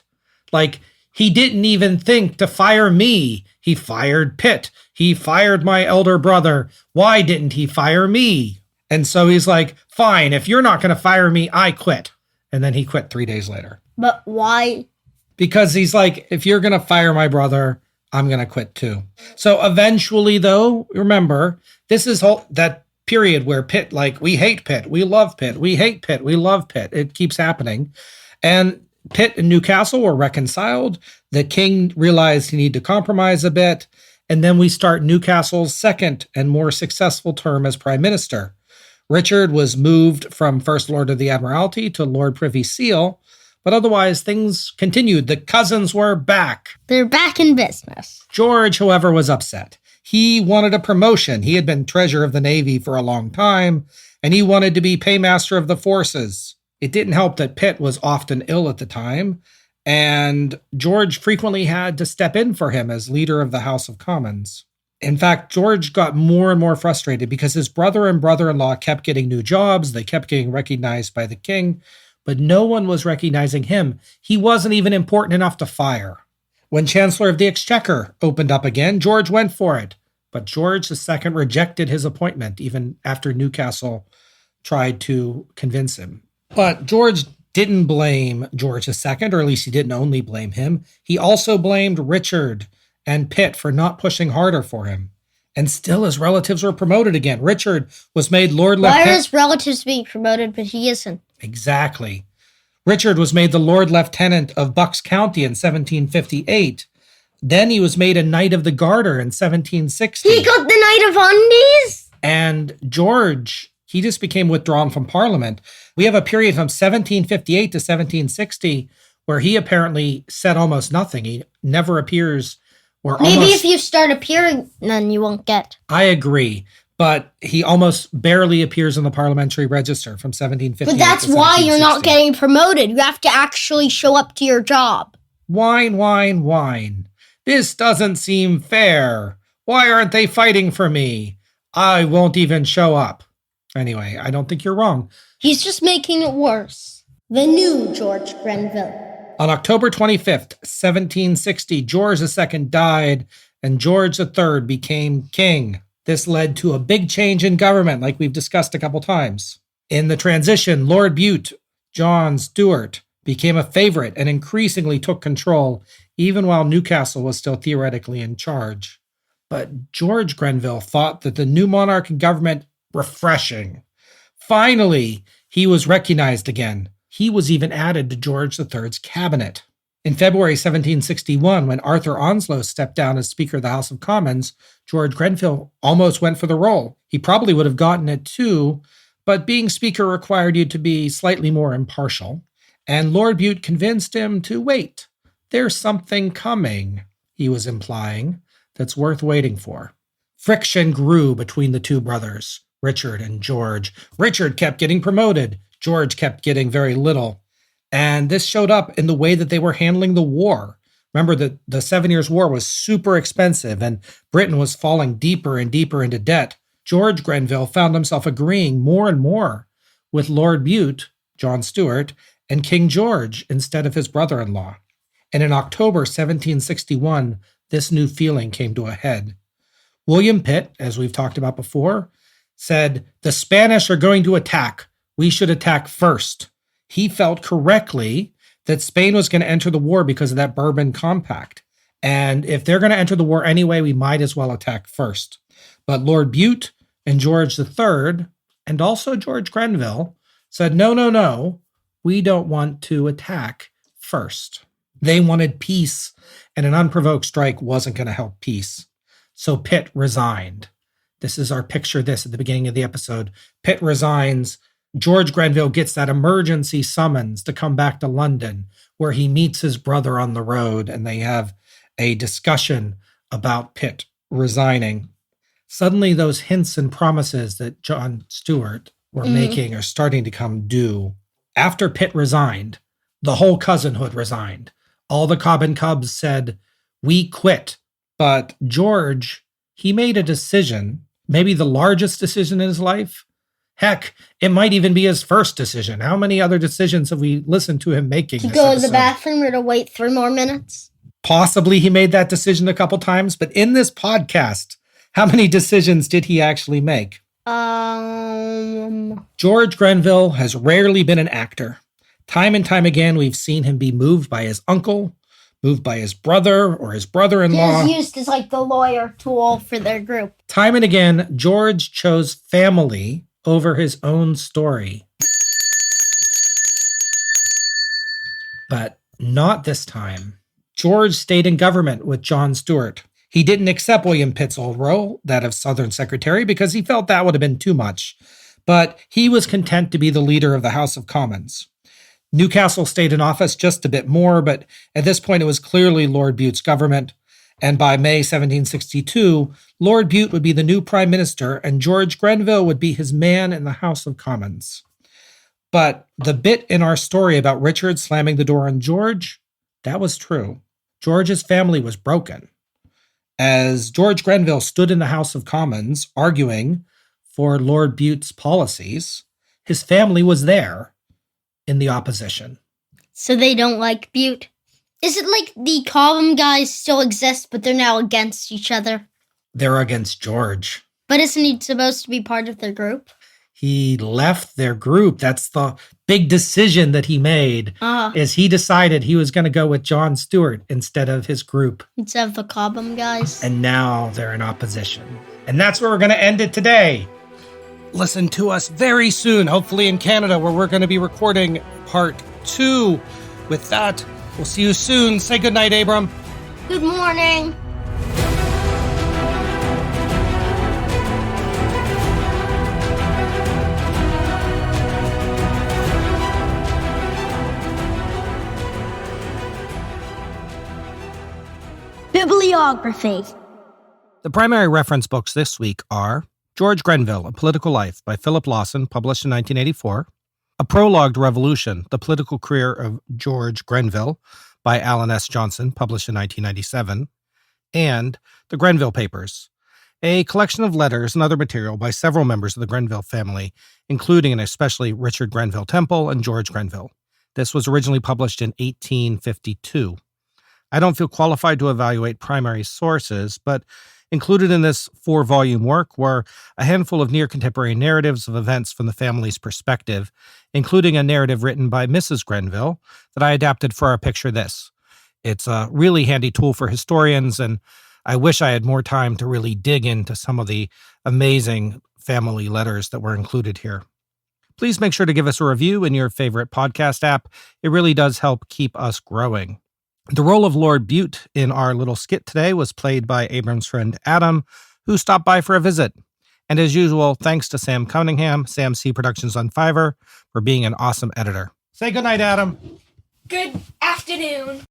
Like, he didn't even think to fire me. He fired Pitt. He fired my elder brother. Why didn't he fire me? And so he's like, fine, if you're not going to fire me, I quit. And then he quit 3 days later. But why? Because he's like, if you're going to fire my brother, I'm going to quit too. So eventually, though, remember, this is that period where Pitt, like, we hate Pitt, we love Pitt, we hate Pitt, we love Pitt. It keeps happening. And Pitt and Newcastle were reconciled. The king realized he needed to compromise a bit. And then we start Newcastle's second and more successful term as prime minister. Richard was moved from First Lord of the Admiralty to Lord Privy Seal, but otherwise things continued. The cousins were back. They're back in business. George, however, was upset. He wanted a promotion. He had been Treasurer of the Navy for a long time, and he wanted to be Paymaster of the Forces. It didn't help that Pitt was often ill at the time, and George frequently had to step in for him as leader of the House of Commons. In fact, George got more and more frustrated because his brother and brother-in-law kept getting new jobs. They kept getting recognized by the king, but no one was recognizing him. He wasn't even important enough to fire. When Chancellor of the Exchequer opened up again, George went for it. But George II rejected his appointment, even after Newcastle tried to convince him. But George didn't blame George II, or at least he didn't only blame him. He also blamed Richard and Pitt for not pushing harder for him. And still his relatives were promoted again. Richard was made Lord Lieutenant. Why are his relatives being promoted, but he isn't? Exactly. Richard was made the Lord Lieutenant of Bucks County in 1758. Then he was made a Knight of the Garter in 1760. He got the Knight of Undies? And George, he just became withdrawn from Parliament. We have a period from 1758 to 1760 where he apparently said almost nothing. He never appears. Maybe if you start appearing, then you won't get. I agree. But he almost barely appears in the parliamentary register from 1758 But that's to why you're not 1760. getting promoted. You have to actually show up to your job. Whine, whine, whine. This doesn't seem fair. Why aren't they fighting for me? I won't even show up. Anyway, I don't think you're wrong. He's just making it worse. The new George Grenville. On October 25th, 1760, George II died and George III became king. This led to a big change in government, like we've discussed a couple times. In the transition, Lord Bute, John Stuart, became a favorite and increasingly took control, even while Newcastle was still theoretically in charge. But George Grenville thought that the new monarch and government refreshing. Finally, he was recognized again. He was even added to George III's cabinet. In February 1761, when Arthur Onslow stepped down as Speaker of the House of Commons, George Grenville almost went for the role. He probably would have gotten it too, but being Speaker required you to be slightly more impartial. And Lord Bute convinced him to wait. There's something coming, he was implying, that's worth waiting for. Friction grew between the two brothers, Richard and George. Richard kept getting promoted. George kept getting very little. And this showed up in the way that they were handling the war. Remember that the 7 Years' War was super expensive and Britain was falling deeper and deeper into debt. George Grenville found himself agreeing more and more with Lord Bute, John Stuart, and King George instead of his brother-in-law. And in October 1761, this new feeling came to a head. William Pitt, as we've talked about before, said, "The Spanish are going to attack. We should attack first." He felt correctly that Spain was going to enter the war because of that Bourbon Compact. And if they're going to enter the war anyway, we might as well attack first. But Lord Bute and George III, and also George Grenville, said, no, we don't want to attack first. They wanted peace, and an unprovoked strike wasn't going to help peace. So Pitt resigned. This is our picture this at the beginning of the episode. Pitt resigns. George Grenville gets that emergency summons to come back to London, where he meets his brother on the road, and they have a discussion about Pitt resigning. Suddenly, those hints and promises that John Stuart were making are starting to come due. After Pitt resigned, the whole cousinhood resigned. All the Cobham Cubs said, "We quit." But George, he made a decision, maybe the largest decision in his life. Heck, it might even be his first decision. How many other decisions have we listened to him making? To this go to the episode? bathroom or to wait 3 more minutes? Possibly he made that decision a couple times, but in this podcast, how many decisions did he actually make? George Grenville has rarely been an actor. Time and time again, we've seen him be moved by his uncle, moved by his brother or his He brother-in-law. was used as like the lawyer tool for their group. Time and again, George chose family over his own story. But not this time. George stayed in government with John Stuart. He didn't accept William Pitt's old role, that of Southern Secretary, because he felt that would have been too much. But he was content to be the leader of the House of Commons. Newcastle stayed in office just a bit more, but at this point it was clearly Lord Bute's government. And by May 1762, Lord Bute would be the new prime minister and George Grenville would be his man in the House of Commons. But the bit in our story about Richard slamming the door on George, that was true. George's family was broken. As George Grenville stood in the House of Commons arguing for Lord Bute's policies, his family was there in the opposition. So they don't like Bute? Is it like the Cobham guys still exist, but they're now against each other? They're against George. But isn't he supposed to be part of their group? He left their group. That's the big decision that he made, is he decided he was going to go with John Stuart instead of his group. Instead of the Cobham guys? And now they're in opposition. And that's where we're going to end it today. Listen to us very soon, hopefully in Canada, where we're going to be recording part 2. With that, we'll see you soon. Say goodnight, Abram. Good morning. Bibliography. The primary reference books this week are George Grenville, A Political Life by Philip Lawson, published in 1984, A Prologue to Revolution, The Political Career of George Grenville by Alan S. Johnson, published in 1997, and The Grenville Papers, a collection of letters and other material by several members of the Grenville family, including and especially Richard Grenville Temple and George Grenville. This was originally published in 1852. I don't feel qualified to evaluate primary sources, but included in this 4-volume work were a handful of near-contemporary narratives of events from the family's perspective, including a narrative written by Mrs. Grenville that I adapted for our Picture This. It's a really handy tool for historians, and I wish I had more time to really dig into some of the amazing family letters that were included here. Please make sure to give us a review in your favorite podcast app. It really does help keep us growing. The role of Lord Bute in our little skit today was played by Abram's friend Adam, who stopped by for a visit. And as usual, thanks to Sam Cunningham, Sam C Productions on Fiverr, for being an awesome editor. Say goodnight, Adam. Good afternoon.